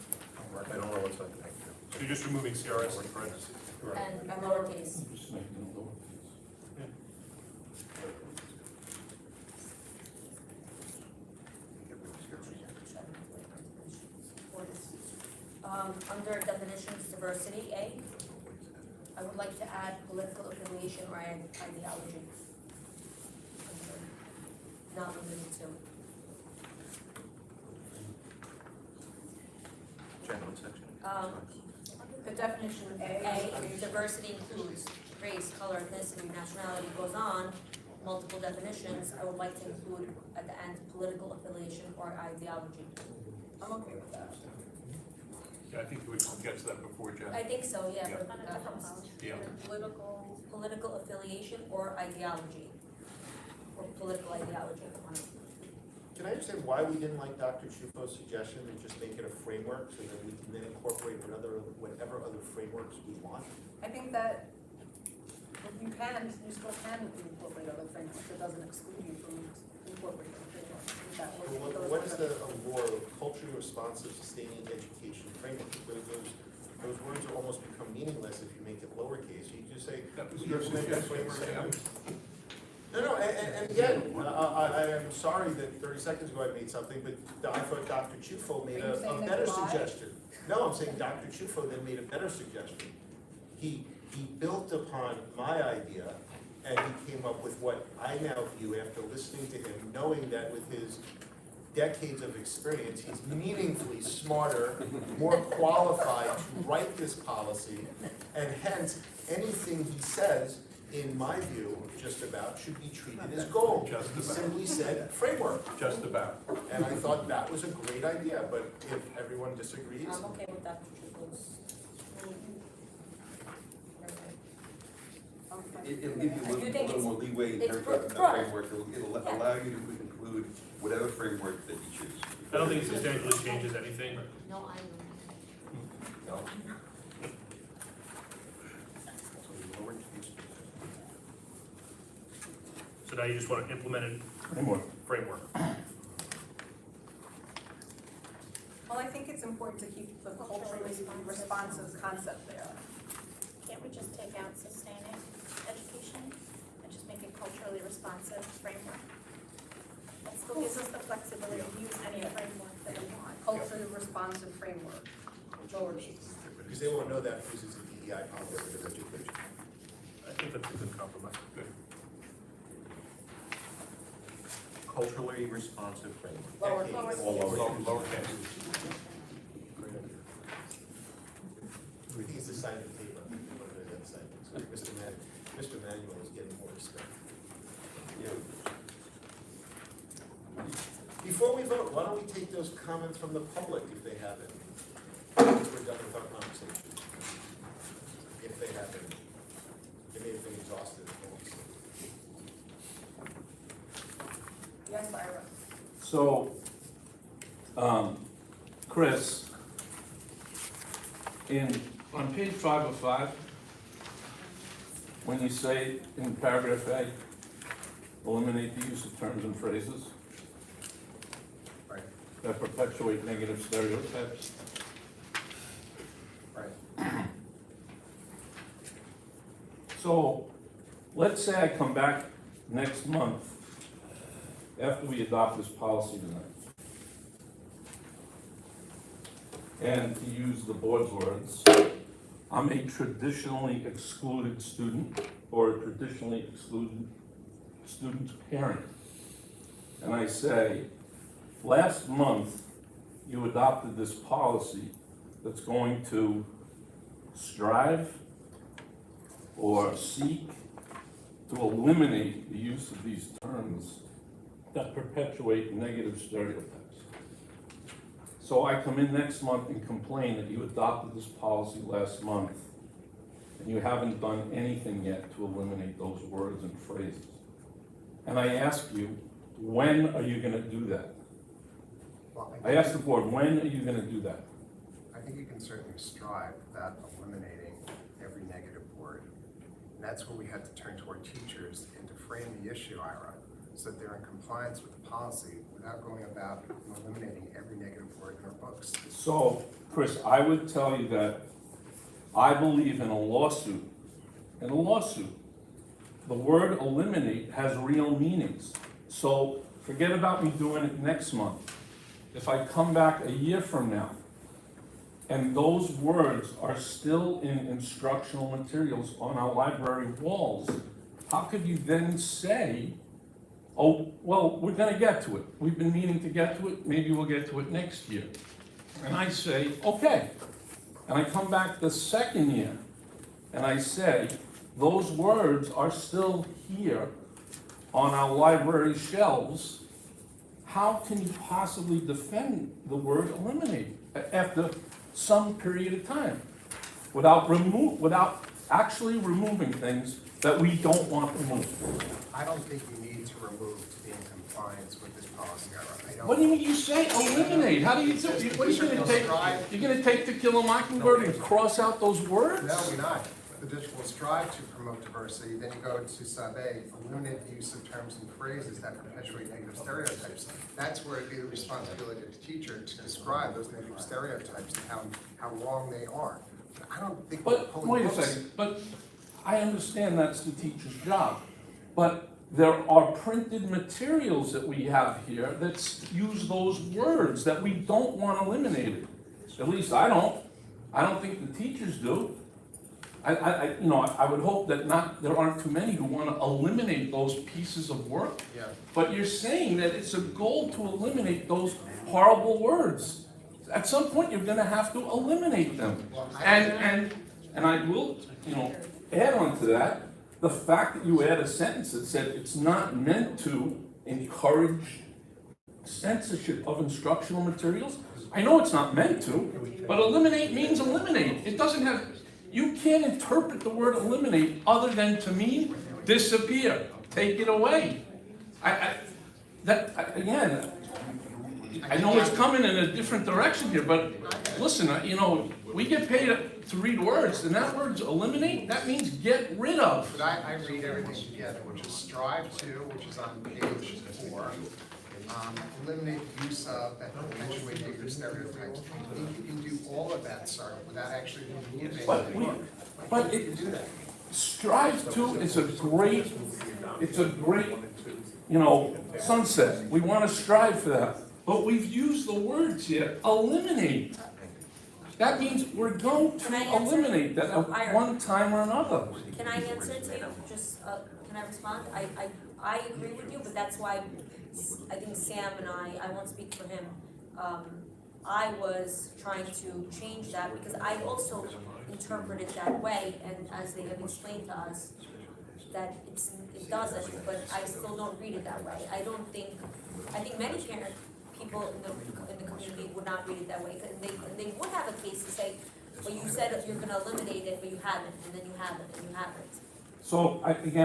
I don't know what's on the page. So you're just removing CRS in parentheses. and lowercase. Just making it lowercase. Under definitions, diversity, A, I would like to add political affiliation or ideology. Not limited to. Jen, what section? The definition A, diversity includes race, color, ethnicity, nationality, goes on, multiple definitions. I would like to include at the end, political affiliation or ideology. I'm okay with that. Yeah, I think we would get to that before, Jen. I think so, yeah, Yeah. but On a different policy. Yeah. political affiliation or ideology, or political ideology, one of them. Can I understand why we didn't like Dr. Chufo's suggestion and just make it a framework so that we can then incorporate whatever other frameworks we want? I think that you still can incorporate other frameworks, it doesn't exclude you from incorporating other frameworks. That was- What is the allure of culturally responsive, sustaining education framework? Those words are almost become meaningless if you make it lowercase. You just say, That was we your implement that suggestion, framework. Sam. No, and again, I am sorry that 30 seconds ago I made something, but I thought Dr. Chufo made Are you saying a that better you lied? suggestion. No, I'm saying Dr. Chufo then made a better suggestion. He built upon my idea, and he came up with what I now view, after listening to him, knowing that with his decades of experience, he's meaningfully smarter, more qualified to write this policy, and hence, anything he says, in my view, just about, should be treated as gold. Just He about. simply said framework, Just about. and I thought that was a great idea, but if everyone disagrees, I'm okay with Dr. Chufo's. It'll give you a I do think little more leeway in it's terms of the broad. framework. It'll Yeah. allow you to include whatever framework that you choose. I don't think it substantially changes anything. No, I No. So now you just want to implement a framework. Well, I think it's important to keep the culturally responsive concept there. Can't we just take out sustaining education and just make it culturally responsive framework? That still gives us the flexibility to use any framework that we want. Culturally responsive framework, lowercase. because they won't know that because it's a DEI policy of education. I think that's a good compromise. Good. Culturally responsive framework. Decades. All lowercase. Lowercase. I think it's the side of the paper. Mr. Manuel is getting more respect. Before we vote, why don't we take those comments from the public if they have any? We're done with our conversation. If they have any. They may have been exhausted. Yes, Ira. So, Chris, on page 5 of 5, when you say in paragraph A, eliminate the use of terms and phrases Right. that perpetuate negative stereotypes. Right. So, let's say I come back next month after we adopt this policy tonight. And to use the board's words, I'm a traditionally excluded student or a traditionally excluded student's parent. And I say, last month, you adopted this policy that's going to strive or seek to eliminate the use of these terms that perpetuate negative stereotypes. So I come in next month and complain that you adopted this policy last month and you haven't done anything yet to eliminate those words and phrases. And I ask you, when are you gonna do that? Well, I asked the board, when are you gonna do that? I think you can certainly strive at eliminating every negative word. And that's where we had to turn to our teachers and to frame the issue, Ira. so that they're in compliance with the policy without going about eliminating every negative word in our books. So, Chris, I would tell you that I believe in a lawsuit. In a lawsuit, the word eliminate has real meanings. So forget about me doing it next month. If I come back a year from now and those words are still in instructional materials on our library walls, how could you then say, oh, well, we're gonna get to it. We've been meaning to get to it, maybe we'll get to it next year. And I say, okay. And I come back the second year and I say, those words are still here on our library shelves. How can you possibly defend the word eliminate after some period of time without actually removing things that we don't want removed? I don't think you need to remove to be in compliance with this policy. I don't. What do you mean you say eliminate? How do you do it? What are you gonna take? You're gonna take To Kill a Mockingbird and cross out those words? No, we're not. The district will strive to promote diversity. Then you go to sub A, eliminate the use of terms and phrases that perpetuate negative stereotypes. That's where it'd be the responsibility of the teacher to describe those negative stereotypes and how wrong they are. I don't think. But wait a second, but I understand that's the teacher's job. But there are printed materials that we have here that use those words that we don't want eliminated. At least I don't. I don't think the teachers do. I would hope that there aren't too many who want to eliminate those pieces of work. Yeah. But you're saying that it's a goal to eliminate those horrible words. At some point, you're going to have to eliminate them. And I will, add on to that, the fact that you add a sentence that said it's not meant to encourage censorship of instructional materials. I know it's not meant to, but eliminate means eliminate. It doesn't have, you can't interpret the word eliminate other than to mean disappear, take it away. Again, I know it's coming in a different direction here, but listen, we get paid to read words, and that word's eliminate, that means get rid of. But I read everything together, which is strive to, which is on page 4. Eliminate the use of that perpetuate negative stereotypes. I think you can do all of that, sir, without actually removing. But strive to is a great, sunset. We want to strive for that. But we've used the words here, eliminate. That means we're going to eliminate that at one time or another. Can I answer to you? Just, can I respond? I agree with you, but that's why I think Sam and I won't speak for him. I was trying to change that because I also interpret it that way, and as they have explained to us, that it doesn't, but I still don't read it that way. I think many people in the community would not read it that way, and they would have a case to say, well, you said that you're gonna eliminate it, but you haven't, and then you haven't, and you haven't. So, I think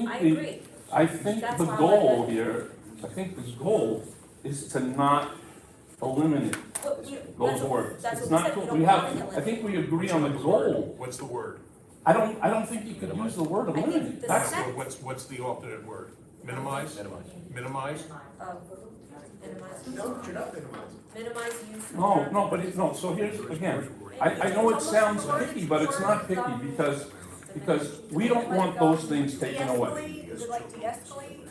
I agree. I think That's the why I goal like that. here, I think the goal is to not eliminate those words. That's It's what we not, said, we to- don't we want have, to I think we agree on the goal. What's the word? I don't think you could use the word think eliminate. the That's, sec- What's the alternate word? Minimize? Minimize? Minimize. No, you're not minimizing. Minimize use of no, terms. but no, so here's, again, I know it sounds picky, but it's not picky because we don't want those things taken away. De-escalate, is it like de-escalate?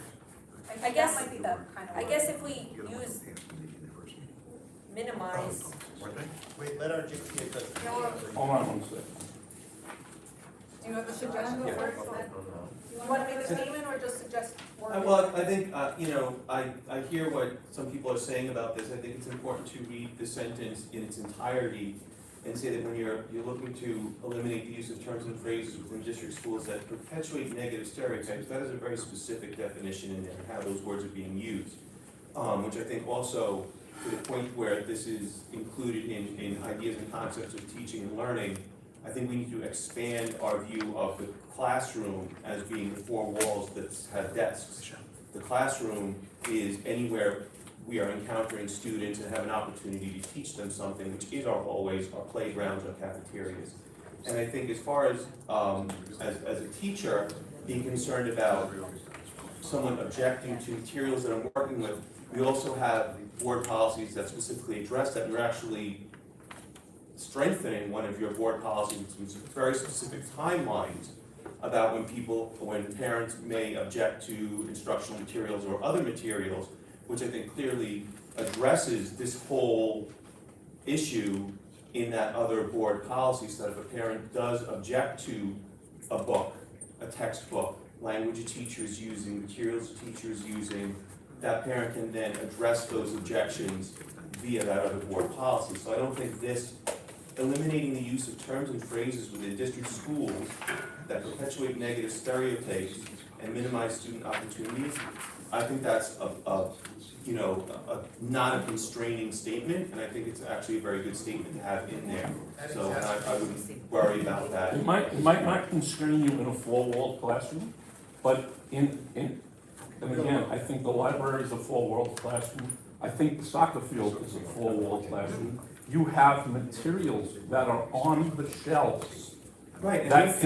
I guess- That might be the kind of. I guess if we use minimize, Wait, let our JPA president. Hold on one second. Do you have a suggestion of words? You want to make a statement or just suggest words? Well, I think, I hear what some people are saying about this. I think it's important to read the sentence in its entirety and say that when you're looking to eliminate the use of terms and phrases within district schools that perpetuate negative stereotypes, that is a very specific definition in there, how those words are being used. Which I think also, to the point where this is included in ideas and concepts of teaching and learning, I think we need to expand our view of the classroom as being the four walls that have desks. The classroom is anywhere we are encountering students and have an opportunity to teach them something, which is our hallways, our playgrounds, our cafeterias. And I think as far as a teacher, being concerned about someone objecting to materials that I'm working with, we also have board policies that specifically address that. You're actually strengthening one of your board policies with some very specific timelines about when parents may object to instructional materials or other materials, which I think clearly addresses this whole issue in that other board policy, so that if a parent does object to a book, a textbook, language a teacher is using, materials a teacher is using, that parent can then address those objections via that other board policy. So I don't think this, eliminating the use of terms and phrases within district schools that perpetuate negative stereotypes and minimize student opportunities, I think that's not a constraining statement, and I think it's actually a very good statement to have in there. So I wouldn't worry about that. It might not constrain you in a four-walled classroom, but and again, I think the library is a four-walled classroom. I think the soccer field is a four-walled classroom. You have materials that are on the shelves Right. that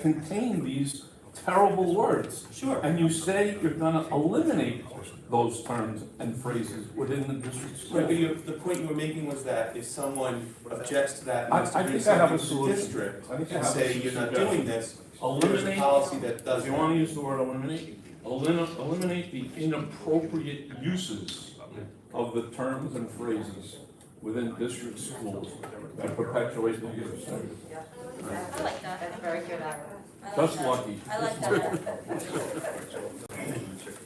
contain these terrible words. Sure. And you say you're gonna eliminate those terms and phrases within the district school. Right, but the point you were making was that if someone objects to that, and I wants to bring think I have a something to the solution. district I think I and have a say you're not suggestion. doing this, there's a Eliminate, policy that does if you that. wanna use the word eliminate, eliminate the inappropriate uses of the terms and phrases within district schools that perpetuate negative stereotypes. I like that. That's very good, Aaron. Just lucky. I like that.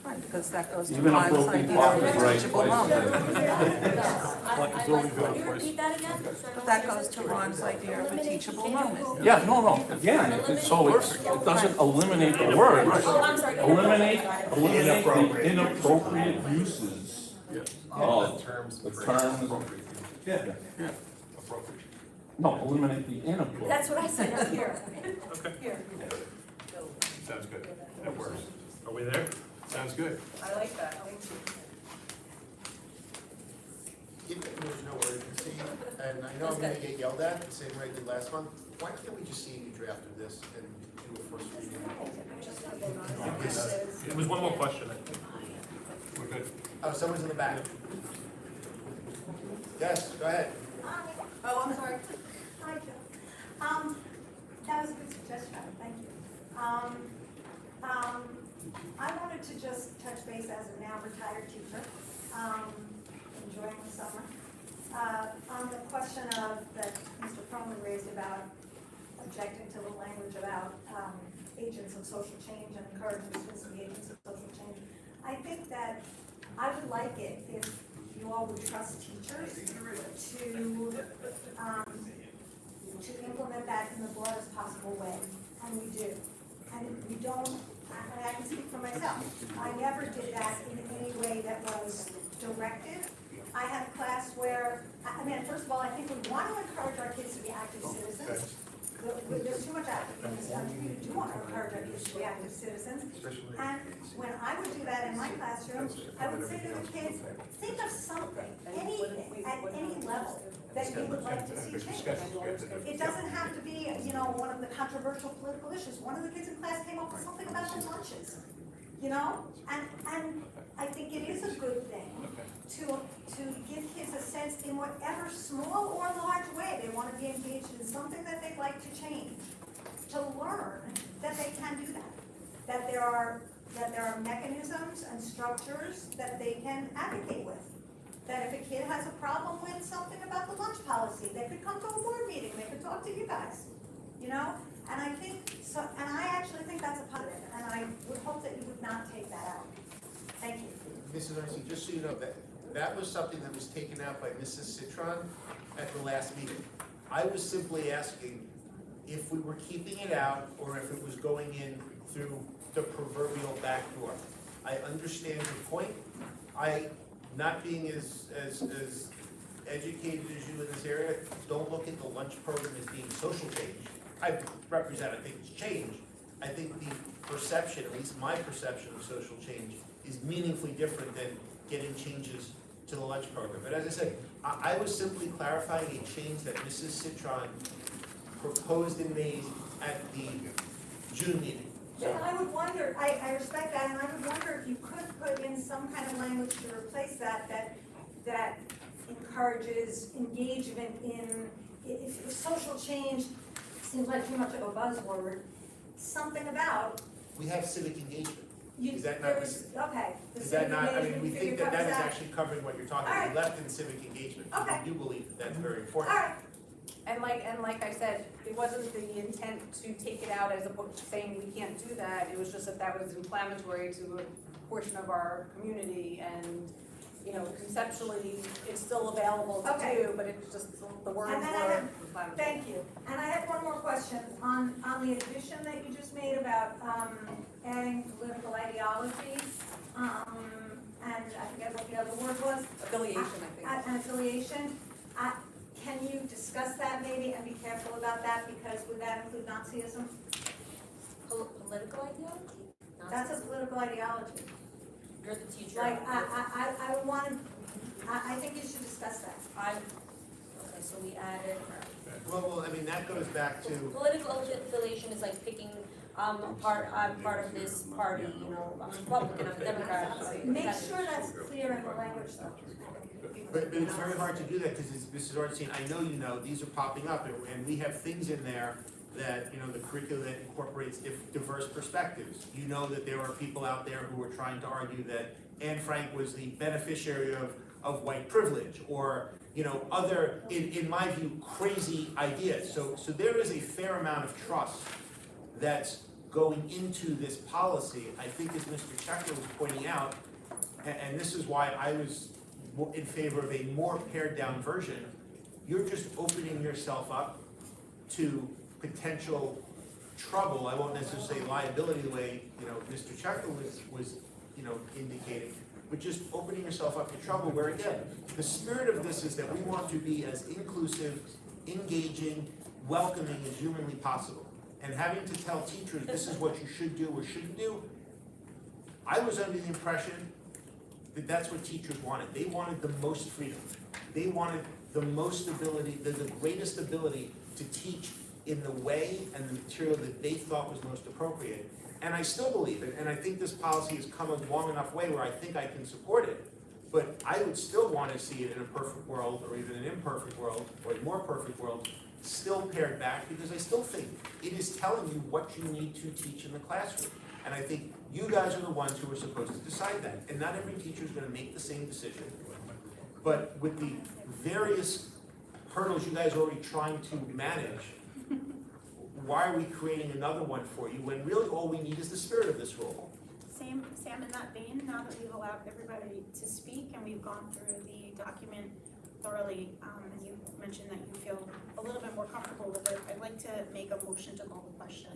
Right, because that goes to Even a Ron's broken idea clock of is a right teachable twice a moment. day. I like, can you repeat that again? That goes to Ron's idea of a teachable moment. Yeah, no, again, it doesn't eliminate the words. Oh, I'm sorry. Eliminate the inappropriate uses of the terms. Yeah. No, eliminate the inappropriate. That's what I said up here. Okay, Here. Sounds good. That works. are we there? Sounds good. I like that. If there's no urgency, and I know I'm gonna get yelled at, the same way I did last month, why can't we just see a new draft of this and do a first reading? It was one more question. We're good. Oh, someone's in the back. Yes, go ahead. Oh, I'm sorry. Hi, Joe. That was a good suggestion, thank you. I wanted to just touch base as a now retired teacher, enjoying the summer. On the question that Mr. Froman raised about objecting to the language about agents of social change and encouraging students to be agents of social change. I think that I would like it if you all would trust teachers to implement that in the broadest possible way, and we do. And we don't, I can speak for myself, I never did that in any way that was directed. I had a class where, first of all, I think we want to encourage our kids to be active citizens. There's too much activity in this country, we do want to encourage our kids to be active citizens. And when I would do that in my classroom, I would say to the kids, think of something, anything, at any level, that you would like to see change. It doesn't have to be, one of the controversial political issues. One of the kids in class came up with something about the lunches, and I think it is a good thing to give kids a sense in whatever small or large way they want to be engaged in something that they'd like to change, to learn that they can do that, that there are mechanisms and structures that they can advocate with. That if a kid has a problem with something about the lunch policy, they could come to a board meeting, they could talk to you guys, And I think, and I actually think that's a positive, and I would hope that you would not take that out. Thank you. Mrs. Arnson, just so you know, that was something that was taken out by Mrs. Citron at the last meeting. I was simply asking if we were keeping it out or if it was going in through the proverbial back door. I understand your point. Not being as educated as you in this area, don't look at the lunch program as being social change. I think it's change. I think the perception, at least my perception of social change, is meaningfully different than getting changes to the lunch program. But as I said, I was simply clarifying a change that Mrs. Citron proposed and made at the June meeting. I would wonder, I respect that, and I would wonder if you could put in some kind of language to replace that encourages engagement in, if social change seems like too much of a buzzword, something about, We have civic engagement. you, Is that not there is, okay. the Is that civic not, I mean, engagement, we you think figure that that is covers actually covering what you're talking All about. right. We left in civic engagement. Okay. We do believe that that's very All important. right, And like I said, it wasn't the intent to take it out as opposed to saying we can't do that, it was just that was inflammatory to a portion of our community, and, you know, conceptually, it's still available to Okay. do, but it's just, the words And then I were have- inflammatory. thank you. And I have one more question on the addition that you just made about, adding political ideology, and I forget what the other word was. Affiliation, I think. An affiliation. Can you discuss that maybe and be careful about that, because would that include Nazism? Political ideology? That's a political ideology. You're the teacher. Like, I want to, I think you should discuss that. Okay, so we added, Well, I mean, that goes back to, political affiliation is like picking, I'm part of this party, you know, I'm Republican, I'm Democrat. Make sure that's clear in the language though. but it's very hard to do that because Mrs. Ornstein, I know you know, these are popping up and we have things in there that, you know, the curriculum that incorporates diverse perspectives. You know that there are people out there who are trying to argue that Anne Frank was the beneficiary of white privilege, or, you know, other, in my view, crazy ideas. So there is a fair amount of trust that's going into this policy. I think, as Mr. Checker was pointing out, and this is why I was in favor of a more pared down version, you're just opening yourself up to potential trouble. I won't necessarily say liability the way, you know, Mr. Checker was you know, indicating, but just opening yourself up to trouble where, again, the spirit of this is that we want to be as inclusive, engaging, welcoming as humanly possible. And having to tell teachers this is what you should do or shouldn't do, I was under the impression that that's what teachers wanted. They wanted the most freedom. They wanted the most ability, the greatest ability to teach in the way and the material that they thought was most appropriate. And I still believe it, and I think this policy has come a long enough way where I think I can support it. But I would still want to see it in a perfect world, or even an imperfect world, or a more perfect world, still pared back, because I still think it is telling you what you need to teach in the classroom. And I think you guys are the ones who are supposed to decide that. And not every teacher is going to make the same decision. But with the various hurdles you guys are already trying to manage, why are we creating another one for you when really all we need is the spirit of this rule? Sam, in that vein, now that we've allowed everybody to speak and we've gone through the document thoroughly, and you mentioned that you feel a little bit more comfortable with it, I'd like to make a motion to call the question.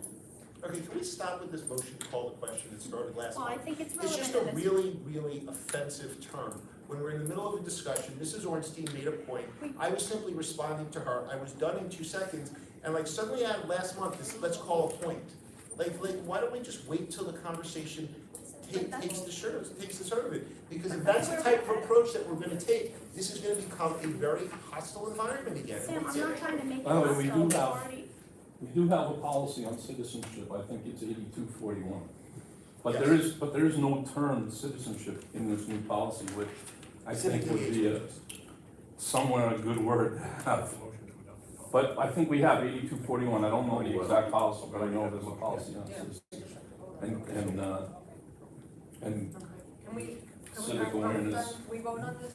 Okay, can we stop with this motion to call the question that started last Well, month? I think it's It's relevant. just a really, really offensive term. When we're in the middle of a discussion, Mrs. Ornstein made a point. I was simply responding to her. I was done in 2 seconds. And like suddenly out last month, this, let's call a point. Like, why don't we just wait till the conversation takes the serve of it? Because if that's the type of approach that we're gonna take, this is gonna become a very hostile environment again. Sam, I'm not trying to make it By the way, hostile, we do I've have- already, We do have a policy on citizenship, I think it's 8241. But Yes. there is no term citizenship in this new policy, which I think would be somewhere a good word to have. But I think we have 8241, I don't know the exact policy, but I know there's a policy on citizenship. And Can we, civic awareness. can we vote on this?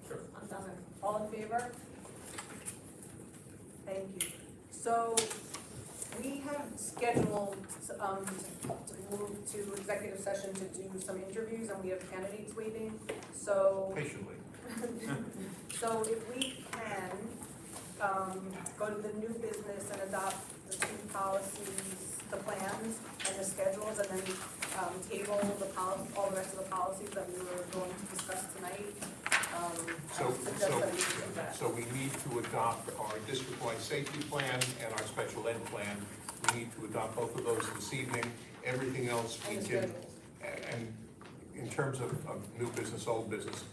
Sure. I'm done. All in favor? Thank you. So, we have scheduled, to move to executive session to do some interviews, and we have candidates waiting, so. Patiently. So if we can, go to the new business and adopt the 2 policies, the plans and the schedules, and then, table the all the rest of the policies that we were going to discuss tonight. So, suggest that we do that. so we need to adopt our district-wide safety plan and our special ed plan. We need to adopt both of those this evening. Everything else we And the can, schedules. and in terms of new business, old business,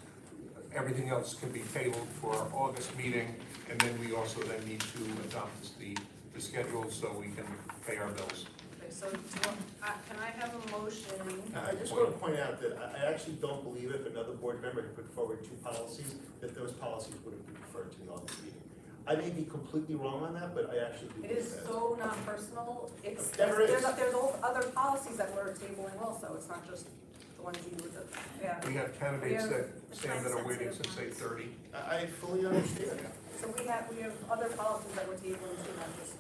everything else can be tabled for our August meeting, and then we also then need to adopt the schedule so we can pay our bills. so can I have a motion? I just want to point out that I actually don't believe if another board member had put forward 2 policies, that those policies would have been referred to the August meeting. I may be completely wrong on that, but I actually do It believe is that. so not personal, it's, Never is. there's other policies that we're tabling also, it's not just the ones you would, yeah. We have candidates that stand that are waiting since 8:30. I fully understand. So we have other policies that we're tabling too, not just.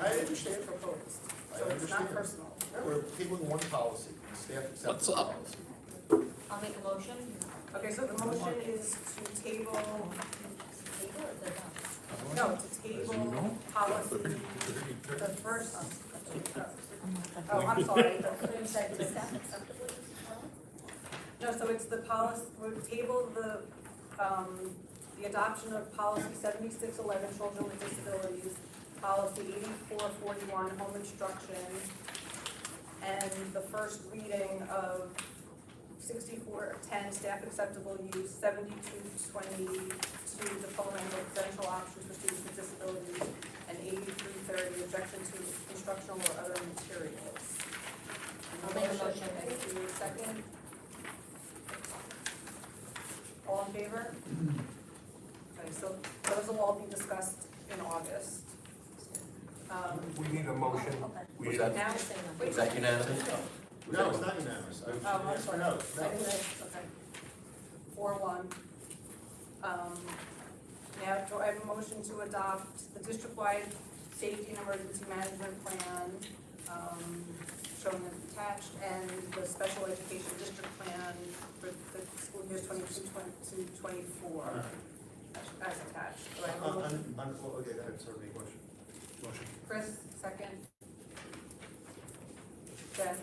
I understand. Proposed, I so it's not understand. personal. We're tabling one policy, the staff accepts the policy. I'll make a motion. Okay, so the motion is to table, Table or the adopt? no, to table policy, the first. Oh, I'm sorry, You said the staff acceptable? no, so it's the policy, we'll table the adoption of policy 7611, children with disabilities, policy 8441, home instruction, and the first reading of 6410, staff acceptable use, 7222, diploma and residential options for students with disabilities, and 8330, objection to instructional or other materials. I'll make a motion. Thank you. Second? All in favor? Okay, so those will all be discussed in August. We need a motion. We Was need that- Now, wait. Is that unanimous? No, it's not unanimous. Oh, I'm sorry. No, Okay. 4-1. Now, do I have a motion to adopt the district-wide safety and emergency management plan, shown as attached, and the special education district plan for the school years 22-24, as attached. Do I have a motion? Okay, go ahead, sir, make a motion. motion. Chris, second. Jen,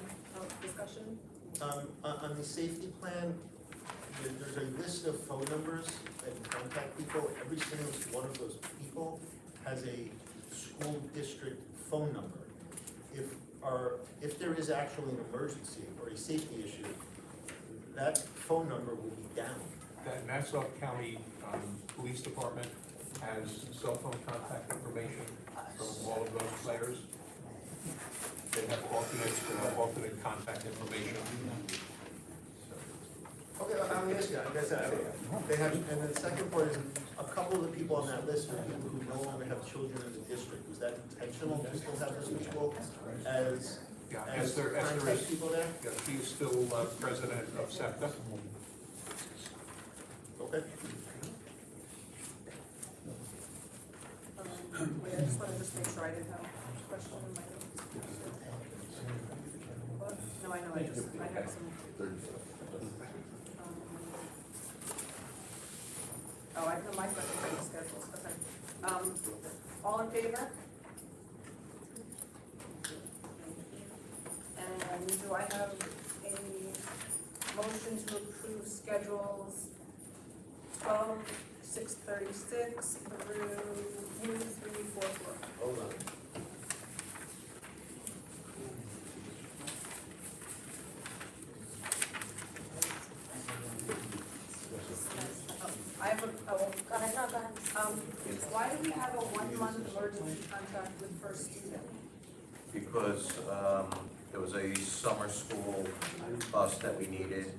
discussion? On the safety plan, there's a list of phone numbers that you contact people. Every single one of those people has a school district phone number. If there is actually an emergency or a safety issue, that phone number will be down. That Nassau County Police Department has cell phone contact information from all of those players. They have alternate contact information. Okay, I'm gonna ask you, like I said, they have, and then the second part is, a couple of the people on that list are people who no longer have children in the district. Was that intentional to still have those people as, Yeah, as Esther contact is, people there? yeah, she is still president of SEPTA. Okay. Wait, I just want to make sure I didn't have a question in my notes. What? No, I know, I have some. Oh, I know my questions are the schedules, okay. All in favor? And do I have a motion to approve schedules 12/6/36 through U344? Hold on. I have a, oh, Go ahead, no, go ahead. why do we have a 1-month emergency contract with First Student? Because there was a summer school bus that we needed,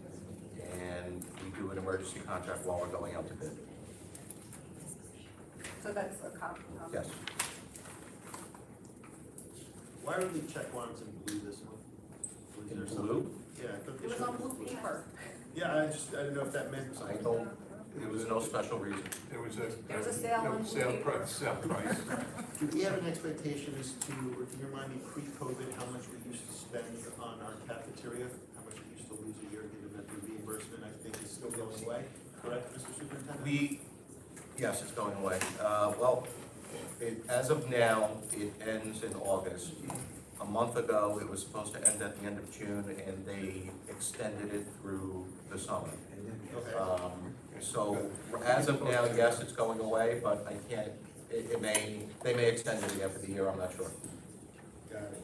and we do an emergency contract while we're going out to bid. So that's a copy. Yes. Why are the check marks in blue this month? Was In there blue? Yeah, I thought It they was showed on blue paper. Yeah, I didn't know if that meant I something. don't, there was no special reason. There was There was a sale on sale paper. price, sale price. Do we have an expectation as to, or can you remind me, pre-COVID, how much we used to spend on our cafeteria? How much we used to lose a year, given that the reimbursement, I think, is still going away, correct, Mr. Superintendent? Yes, it's going away. Well, as of now, it ends in August. A month ago, it was supposed to end at the end of June, and they extended it through the summer. Okay. So as of now, yes, it's going away, but I can't, they may extend it again for the year, I'm not sure. Got it.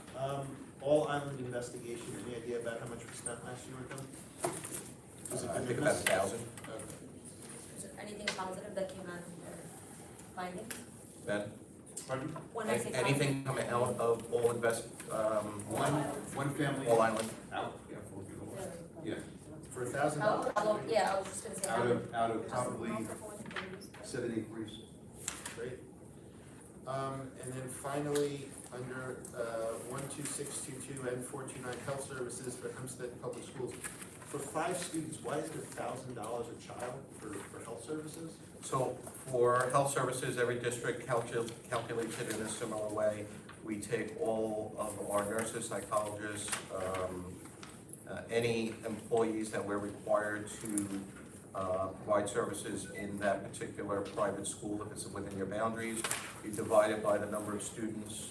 All island investigation, any idea about how much we spent last year with them? Was it I de think minimis? about 1,000. Is there anything positive that came out of your findings? Ben? When I say Anything coming out of all One family. All Island? Out, yeah, for people. Yeah, For $1,000? Yeah, I was just gonna say. out of probably 7, 8 briefs. Great. And then finally, under 12622 and 429 health services for Hempstead Public Schools, for 5 students, why is it $1,000 a child for health services? So for health services, every district calculates it in a similar way. We take all of our nurses, psychologists, any employees that we're required to provide services in that particular private school, if it's within your boundaries. You divide it by the number of students,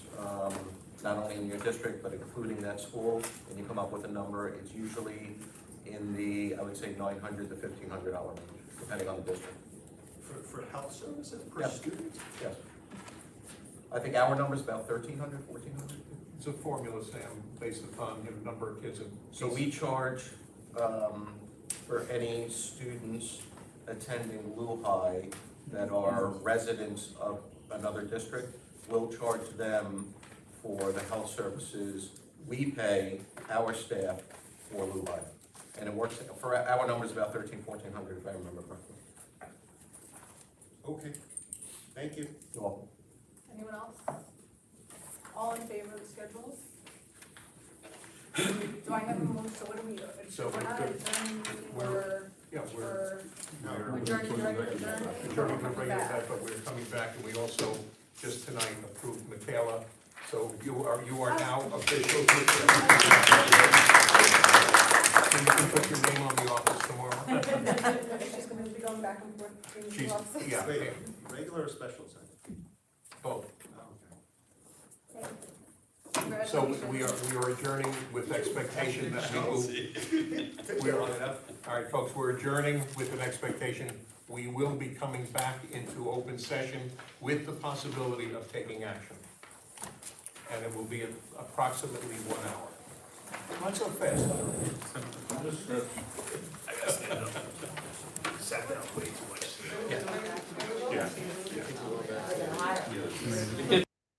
not only in your district, but including that school, and you come up with a number. It's usually in the, I would say, $900 to $1,500 range, depending on the district. For health services per Yes. student? Yes. I think our number is about 1,300, 1,400. It's a formula, Sam, based upon the number of kids. So we charge for any students attending Lehigh that are residents of another district, we'll charge them for the health services. We pay our staff for Lehigh. And it works, for our numbers, about 1,300, 1,400, if I remember correctly. Okay, thank you. You're welcome. Anyone else? All in favor of the schedules? Do I have a motion, so what do we, So we're not adjourning, we're, Yeah, we're adjourning, adjourning. adjourning the regular night, but we're coming back, and we also just tonight approved Michaela. So you are now official. So you can put your name on the office tomorrow. She's gonna be going back and forth between the She's, two offices. yeah, Wait, regular or special session? both. Oh, okay. So we are adjourning with expectation that we will. All right, folks, we're adjourning with an expectation we will be coming back into open session with the possibility of taking action. And it will be at approximately 1 hour. Not so fast. Sat down way too much. Yeah. Yeah.